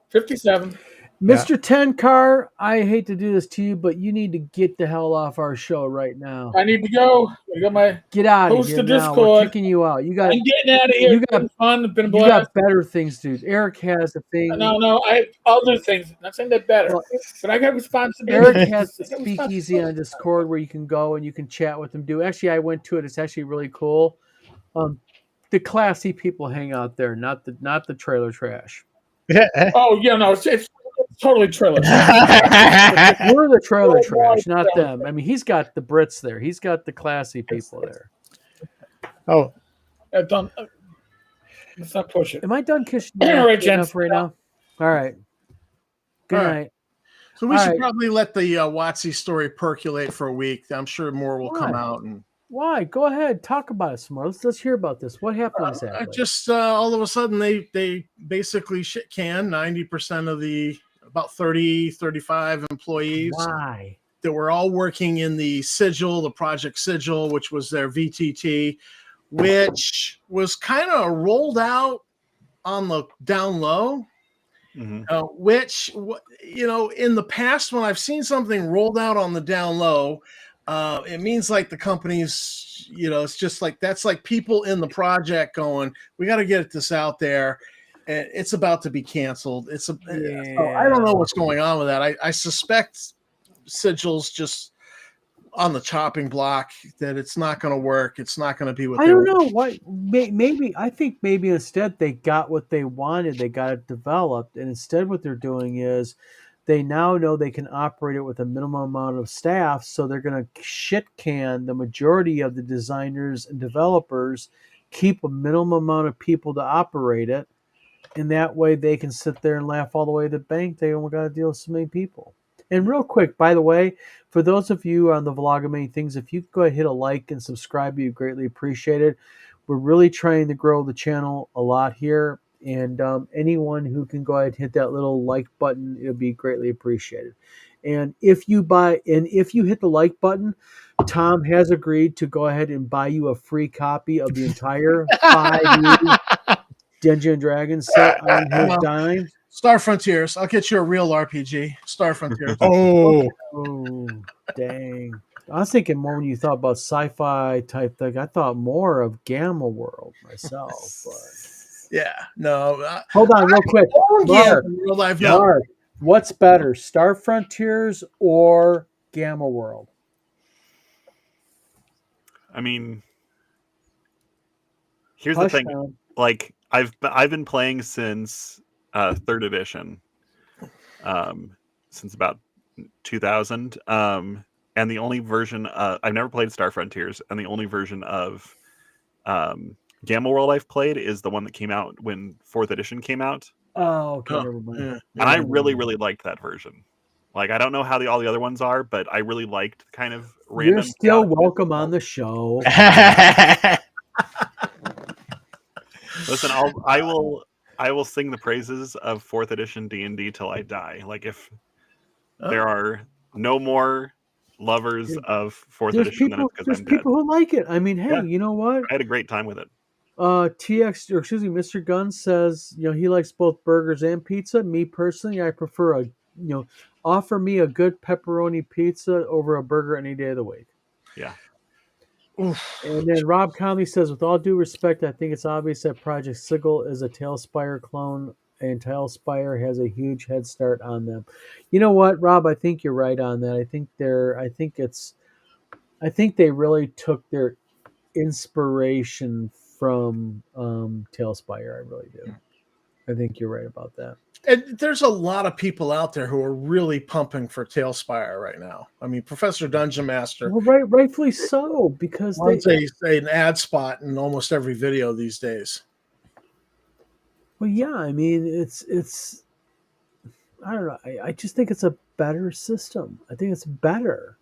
57. Mr. Tenkar, I hate to do this to you, but you need to get the hell off our show right now. I need to go. I got my. Get out of Post here the now. We're Discord. kicking you out. You got I'm getting out of here. you It's got- been fun. It's been a you blast. got better things to do. Eric has a thing. No, I have other things. I'm not saying they're better, Well, but I got responsibilities. Eric has the I got speakeasy on responsibilities. Discord where you can go and you can chat with them. Actually, I went to it. It's actually really cool. The classy people hang out there, not the trailer trash. Oh yeah, no, it's totally trailer. We're the trailer Oh, trash, my not God. them. I mean, he's got the Brits there. He's got the classy people there. Oh, Don't. Let's not push it. Am I done kissing All right, enough gents. right now? All right. Good All right. night. So we All should right. probably let the WotC story percolate for a week. I'm sure more will come Why? out. And Why? Go ahead. Talk about it some more. Let's hear about this. What happened exactly? just all of a sudden they basically shit can 90% of the about 35 employees Why? that were all working in the Sigil, the Project Sigil, which was their VTT, which was kind of rolled out on the down low. Mhm. Which, in the past, when I've seen something rolled out on the down low, it means like the company's, it's just like that's like people in the project going, we got to get this out there. and it's about to be canceled. So I Yeah. don't know what's going on with that. I suspect Sigil's just on the chopping block, that it's not going to work. It's not going to be what I they don't want. know what. Maybe I think maybe instead they got what they wanted. They got it developed, and instead what they're doing is they now know they can operate it with a minimum amount of staff. So they're going to shit can the majority of the designers and developers, keep a minimum amount of people to operate it, and that way they can sit there and laugh all the way to the bank. They only got to deal with so many people. And real quick, by the way, for those of you on the vlog of many things, if you could go ahead and hit a like and subscribe, you greatly appreciate it. We're really trying to grow the channel a lot here, and anyone who can go ahead and hit that little like button, it'll be greatly appreciated. And if you hit the like button, Tom has agreed to go ahead and buy you a free copy of the entire 5e Dungeon and Dragons set on his Well, dime. Star Frontiers. I'll get you a real RPG. Star Frontiers. Oh, Oh, dang. I was thinking more when you thought about sci-fi type thing. I thought more of Gamma World myself. But Yeah. No. hold on, real quick. Yeah. Mark, In real life. No. Mark, what's better, Star Frontiers or Gamma World? I mean, here's the Hush thing. now. Like I've been playing since third edition, since about 2000. And the only version I've never played Star Frontiers, and the only version of Gamma World I've played is the one that came out when fourth edition came out, Oh, okay, Oh, never mind. yeah. and I really liked that version. Like I don't know how all the other ones are, but I really liked kind of random. You're still chaos. welcome on the show. Listen, I will sing the praises of fourth edition D&D till I die. Like if there are no more lovers of fourth There's edition, then people. it's because There's I'm dead. people who like it. I mean, hey, Yeah. you know what? I had a great time with it. Mr. Gunn says, he likes both burgers and pizza. Me personally, I prefer offer me a good pepperoni pizza over a burger any day of the week. Yeah. Oof. And then Rob Conley says, with all due respect, I think it's obvious that Project Sigil is a Tailspire clone, and Tailspire has a huge head start on them. You know what, Rob? I think you're right on that. I think they really took their inspiration from Tailspire. I really do. I think you're right about that. And there's a lot of people out there who are really pumping for Tailspire right now. I mean, Professor Dungeon Master Well, rightfully so, because wants an ad spot in almost every video these days. Well, yeah, I mean, it's. I don't know. I just think it's a better system. I think it's better.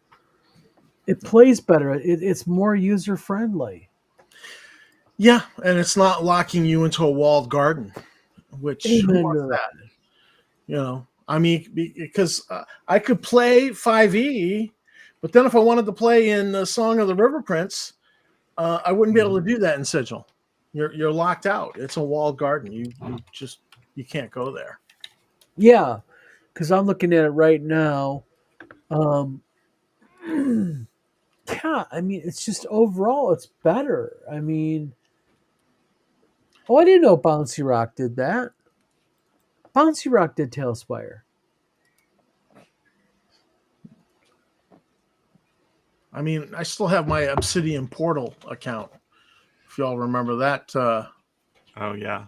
It plays better. It's more user friendly. Yeah, and it's not locking you into a walled garden, which who Amen wants to that? I mean, because I could play 5e, but then if I wanted to play in the Song of the River Prince, I wouldn't be able to do that in Sigil. You're locked out. It's a walled garden. You can't go there. Yeah, because I'm looking at it right now. Yeah, I mean, it's just overall, it's better. I mean, I didn't know Bouncy Rock did that. Bouncy Rock did Tailspire. I mean, I still have my Obsidian Portal account. If y'all remember that. Oh yeah.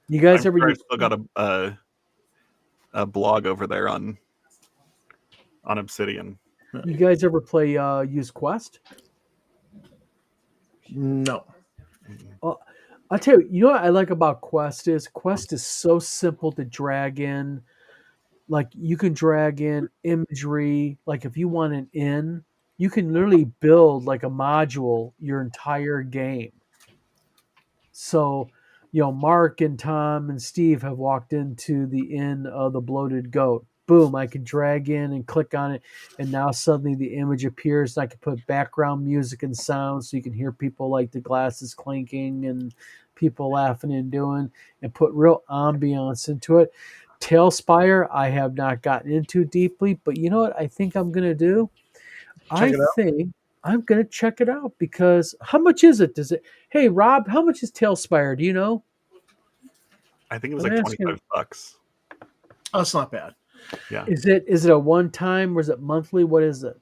You guys ever I use? still got a blog over there on Obsidian. You guys ever play use Quest? No. I'll tell you. You know what I like about Quest is so simple to drag in. Like you can drag in imagery. Like if you want an inn, you can literally build like a module your entire game. So, Mark and Tom and Steve have walked into the Inn of the Bloated Goat. Boom, I can drag in and click on it, and now suddenly the image appears, and I can put background music and sound so you can hear people like the glasses clinking and people laughing and doing, and put real ambiance into it. Tailspire, I have not gotten into deeply, but you know what I think I'm going to do? I think I'm going to check it out because how much is it? Hey, Rob, how much is Tailspire? Do you know? I think it was I'm like asking- $25. Oh, that's not bad. Yeah, Is it a one time or is it monthly? What is it?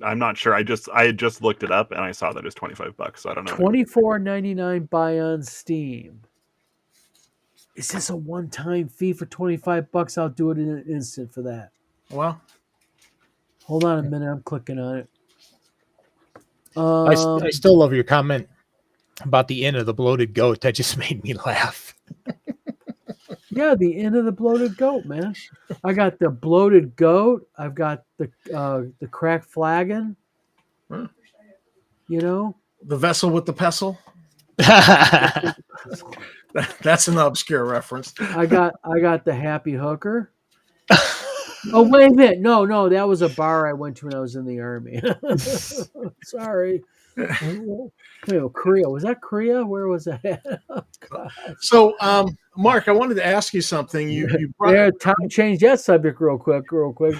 I'm not sure. I had just looked it up and I saw that it was $25. So I don't know. $24.99 buy on Steam. Is this a one time fee for $25? I'll do it in an instant for that. Well, Hold on a minute. I'm clicking on it. I still love your comment about the end of the bloated goat. That just made me laugh. Yeah, the end of the bloated goat, man. I got the bloated goat. I've got the cracked flagon. Huh. You know, the vessel with the pestle. That's That's an obscure reference. I got the happy hooker. Oh wait a minute! No, that was a bar I went to when I was in the army. Sorry. Wait, Korea, was that Korea? Where was that at? Oh, God. So, Mark, I wanted to ask you something. You brought, Yeah, Tom changed that subject real quick,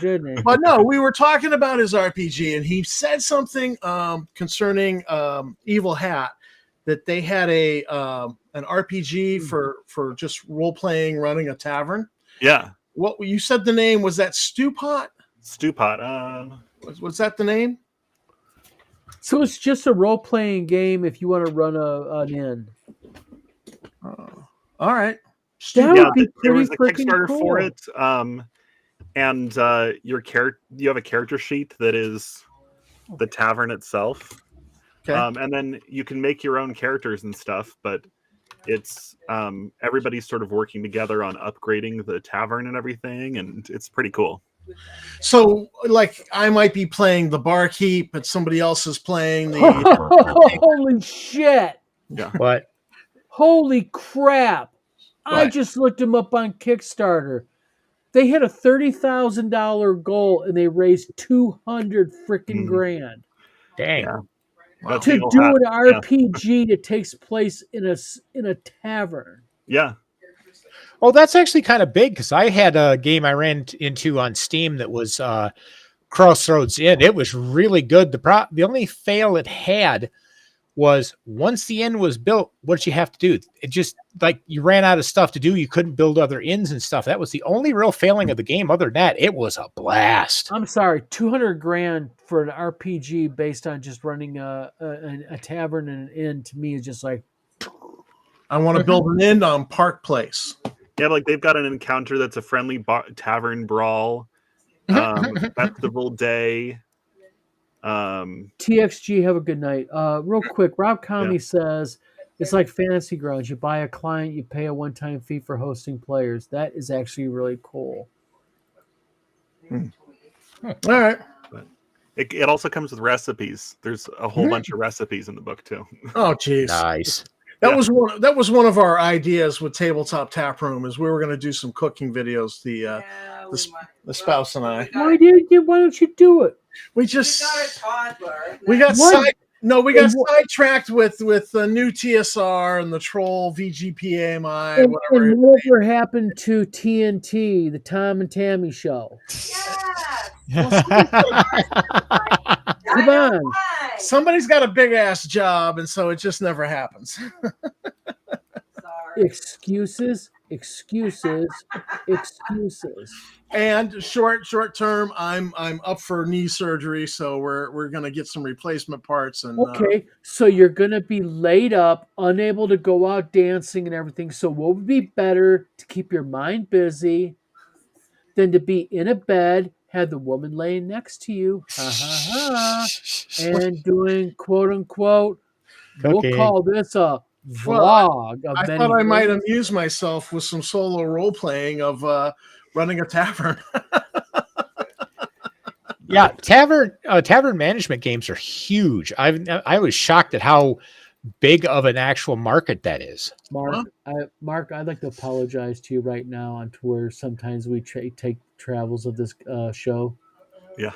didn't he? but no, we were talking about his RPG, and he said something concerning Evil Hat, that they had an RPG for just role playing, running a tavern. Yeah, What you said the name was that Stew Pot? Stew Pot. Was that the name? So it's just a role playing game if you want to run an inn. All right. That Yeah, would be there pretty was a freaking Kickstarter cool. for it. And you have a character sheet that is the tavern itself. Okay. And then you can make your own characters and stuff, but it's everybody's sort of working together on upgrading the tavern and everything, and it's pretty cool. So, like, I might be playing the barkeep, but somebody else is playing the. Holy shit! Yeah. what? Holy crap! I What? just looked them up on Kickstarter. They had a $30,000 goal and they raised 200 freaking grand Dang. Yeah. Wow. That's to Evil do Hat. an RPG that takes place in a tavern. Yeah. Oh, that's actually kind of big because I had a game I ran into on Steam that was Crossroads Inn. It was really good. The only fail it had was once the inn was built, what did you have to do? It just like you ran out of stuff to do. You couldn't build other inns and stuff. That was the only real failing of the game. Other than that, it was a blast. I'm sorry, 200 grand for an RPG based on just running a tavern and an inn to me is just like, I want to build an inn on Park Place. Yeah, like they've got an encounter that's a friendly tavern brawl, festival day. TXG, have a good night. Real quick, Rob Comey says it's like Fantasy Grounds. You buy a client, you pay a one-time fee for hosting players. That is actually really cool. All right. It also comes with recipes. There's a whole bunch of recipes in the book too. Oh, geez. Nice. That Yeah. was one of our ideas with Tabletop Tap Room, is we were going to do some cooking videos. The spouse and I. Why don't you do it? We We just got a toddler. we got What? we got And what- sidetracked with the new TSR and the Troll VGPAMI, whatever. And whatever happened to TNT, the Tom and Tammy show? Yes. Come on. Somebody's got a big ass job, and so it just never happens. Sorry. Excuses. And short term, I'm up for knee surgery, so we're gonna get some replacement parts. And Okay, so you're gonna be laid up, unable to go out dancing and everything. So what would be better to keep your mind busy than to be in a bed, have the woman laying next to you, and doing quote unquote, we'll Cooking. call this a Well, vlog of I many thought I might things. amuse myself with some solo role playing of running a tavern. Yeah, tavern management games are huge. I was shocked at how big of an actual market that is. Mark, I'd like to apologize to you right now on to where sometimes we take travels of this show. Yeah.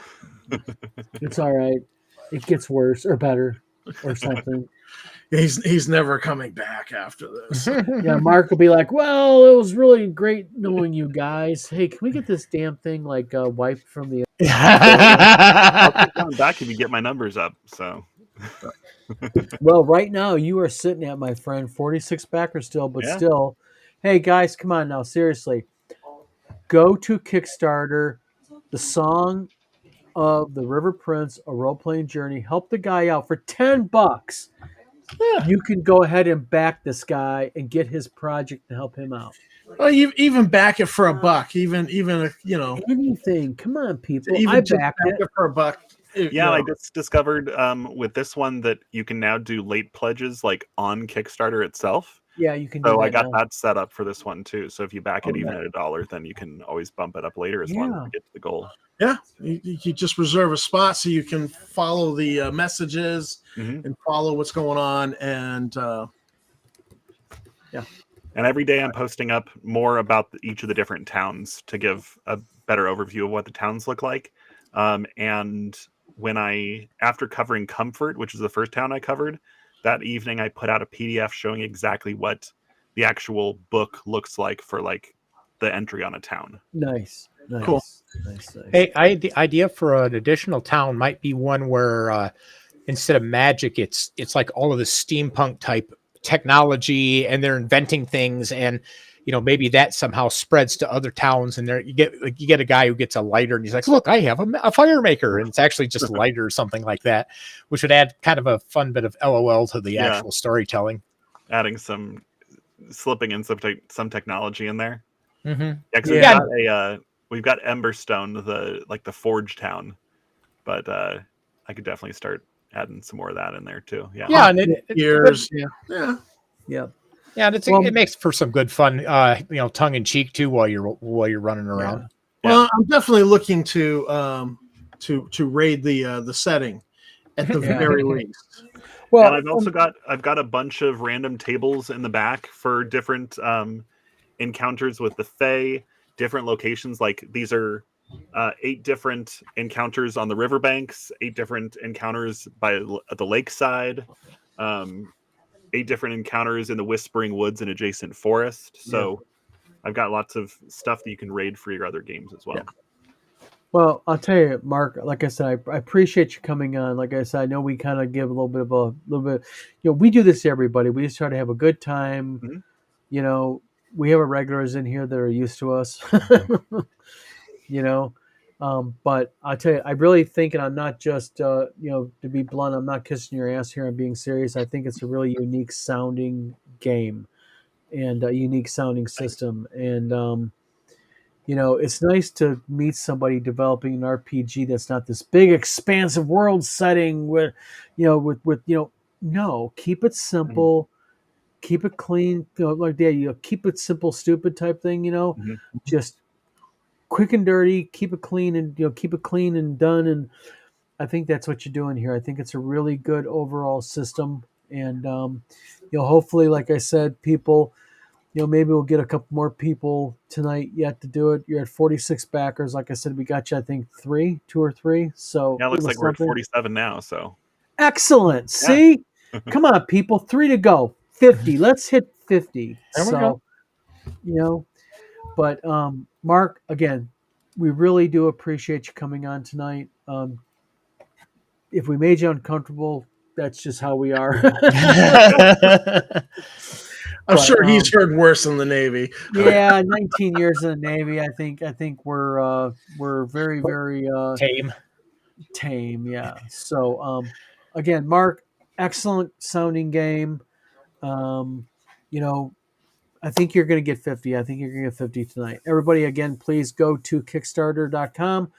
It's all right. It gets worse or better or something. He's never coming back after this. Yeah, Mark will be like, "Well, it was really great knowing you guys. Hey, can we get this damn thing like wiped from the?" I'll keep going back if you get my numbers up. So Well, right now you are sitting at, my friend, 46 backers still, but Yeah. still. Hey guys, come on now, seriously. Go to Kickstarter, the song of the River Prince, a role-playing journey. Help the guy out for $10. Yeah. You can go ahead and back this guy and get his project to help him out. Well, you even back it for $1, even you know, Anything. Come on, people. I even just backed back it. it for $1. You Yeah, I know. just discovered with this one that you can now do late pledges like on Kickstarter itself. Yeah, you can do So that I got now. that set up for this one too. So if you back it Okay. even at $1, then you can always bump it up later as long as Yeah. you get to the goal. Yeah, you just reserve a spot so you can follow the messages Mhm. and follow what's going on. And And every day I'm posting up more about each of the different towns to give a better overview of what the towns look like. And after covering Comfort, which is the first town I covered, that evening I put out a PDF showing exactly what the actual book looks like for like the entry on a town. Nice. Nice. Cool. Nice. Hey, the idea for an additional town might be one where instead of magic, it's like all of the steampunk type technology, and they're inventing things, and maybe that somehow spreads to other towns, and there you get a guy who gets a lighter, and he's like, "Look, I have a fire maker," and it's actually just lighter or something like that, which would add kind of a fun bit of LOL to the Yeah. actual storytelling. Slipping in some technology in there. Mm-hmm. Yeah, 'cause Yeah. we've got Emberstone, the forge town, but I could definitely start adding some more of that in there too. Yeah. Yeah, and it's good. years, yeah. Yeah. Yeah, and it makes for some good fun, tongue in cheek too while you're running around. Yeah. Well, I'm definitely looking to raid the setting at the Yeah. very least. Well, And I've got a bunch of random tables in the back for different encounters with the Fae, different locations. Like these are 8 different encounters on the riverbanks, 8 different encounters at the lakeside, 8 different encounters in the Whispering Woods and adjacent forest. So I've got lots of stuff that you can raid for your other games as well. Yeah. Well, I'll tell you, Mark, like I said, I appreciate you coming on. Like I said, I know we kind of give a little bit, we do this to everybody. We just try to have a good time. Mhm. We have our regulars in here that are used to us, but I'll tell you, I really think, and I'm not just, to be blunt, I'm not kissing your ass here. I'm being serious. I think it's a really unique sounding game and a unique sounding system. And, it's nice to meet somebody developing an RPG that's not this big, expansive world setting with no, keep it simple, keep it clean, keep it simple, stupid type thing, Mhm. just quick and dirty, keep it clean and, keep it clean and done. And I think that's what you're doing here. I think it's a really good overall system. And, hopefully, like I said, people, maybe we'll get a couple more people tonight yet to do it. You're at 46 backers. Like I said, we got you, I think, 2 or 3. So Yeah, it looks give us like we're at something. 47 now. So Excellent. See? Come on, people. 3 to go. 50. Let's hit 50. There we go. But Mark, again, we really do appreciate you coming on tonight. If we made you uncomfortable, that's just how we are. I'm sure he's heard worse in the Navy. Yeah, 19 years in the Navy. I think we're very, very tame. Yeah. So again, Mark, excellent sounding game. I think you're going to get 50. I think you're going to get 50 tonight. Everybody, again, please go to Kickstarter.com.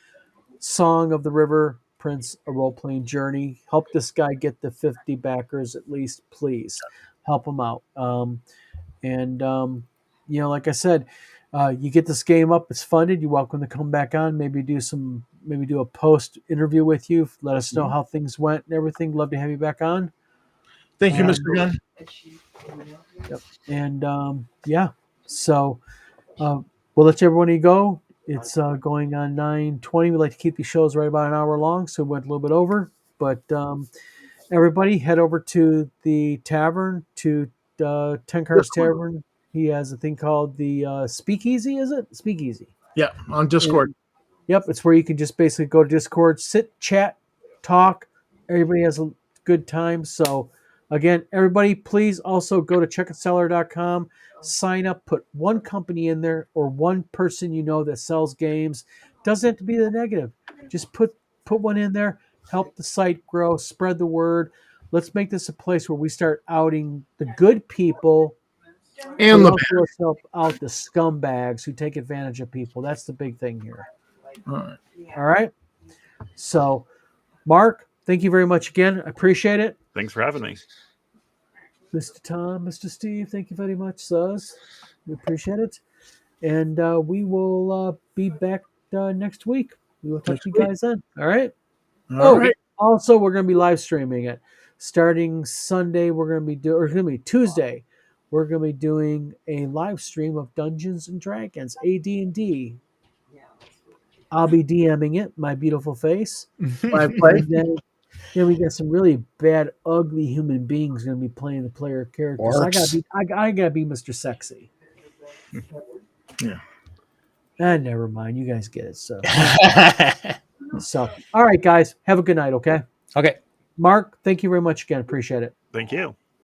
Song of the River Prince, a role-playing journey. Help this guy get the 50 backers at least, please. Help him out. Like I said, you get this game up, it's funded. You're welcome to come back on. Maybe do a post interview with you. Let us know how things went and everything. Love to have you back on. Thank you, Mr. Gunn. Yep. And so we'll let everybody go. It's going on 9:20. We like to keep these shows right about an hour long, so we went a little bit over. But everybody, head over to the tavern, to Tenkar's Tavern. He has a thing called the Speakeasy. Is it Speakeasy? Yeah, on Discord. Yep, it's where you can just basically go to Discord, sit, chat, talk. Everybody has a good time. So again, everybody, please also go to checkitseller.com. sign up, put one company in there or one person you know that sells games. Doesn't have to be the negative. Just put one in there, help the site grow, spread the word. Let's make this a place where we start outing the good people And but the also let's help out the scumbags who take advantage of people. That's the big thing here. all right. All right. So, Mark, thank you very much again. I appreciate it. Thanks for having me. Mr. Tom, Mr. Steve, thank you very much, Suz. We appreciate it. And we will be back next week. We will talk Next to you week. guys then. All right. All right. Also, we're going to be live streaming it starting Sunday. We're going to be or it's going to be Tuesday. We're going to be doing a live stream of Dungeons and Dragons, AD&D. I'll be DMing it, my beautiful face. Live play. And then we got some really bad, ugly human beings going to be playing the player characters. Orcs. I gotta be Mr. Sexy. Yeah. Never mind. You guys get it. So, all right, guys. Have a good night. Okay. Okay. Mark, thank you very much again. Appreciate it. Thank you.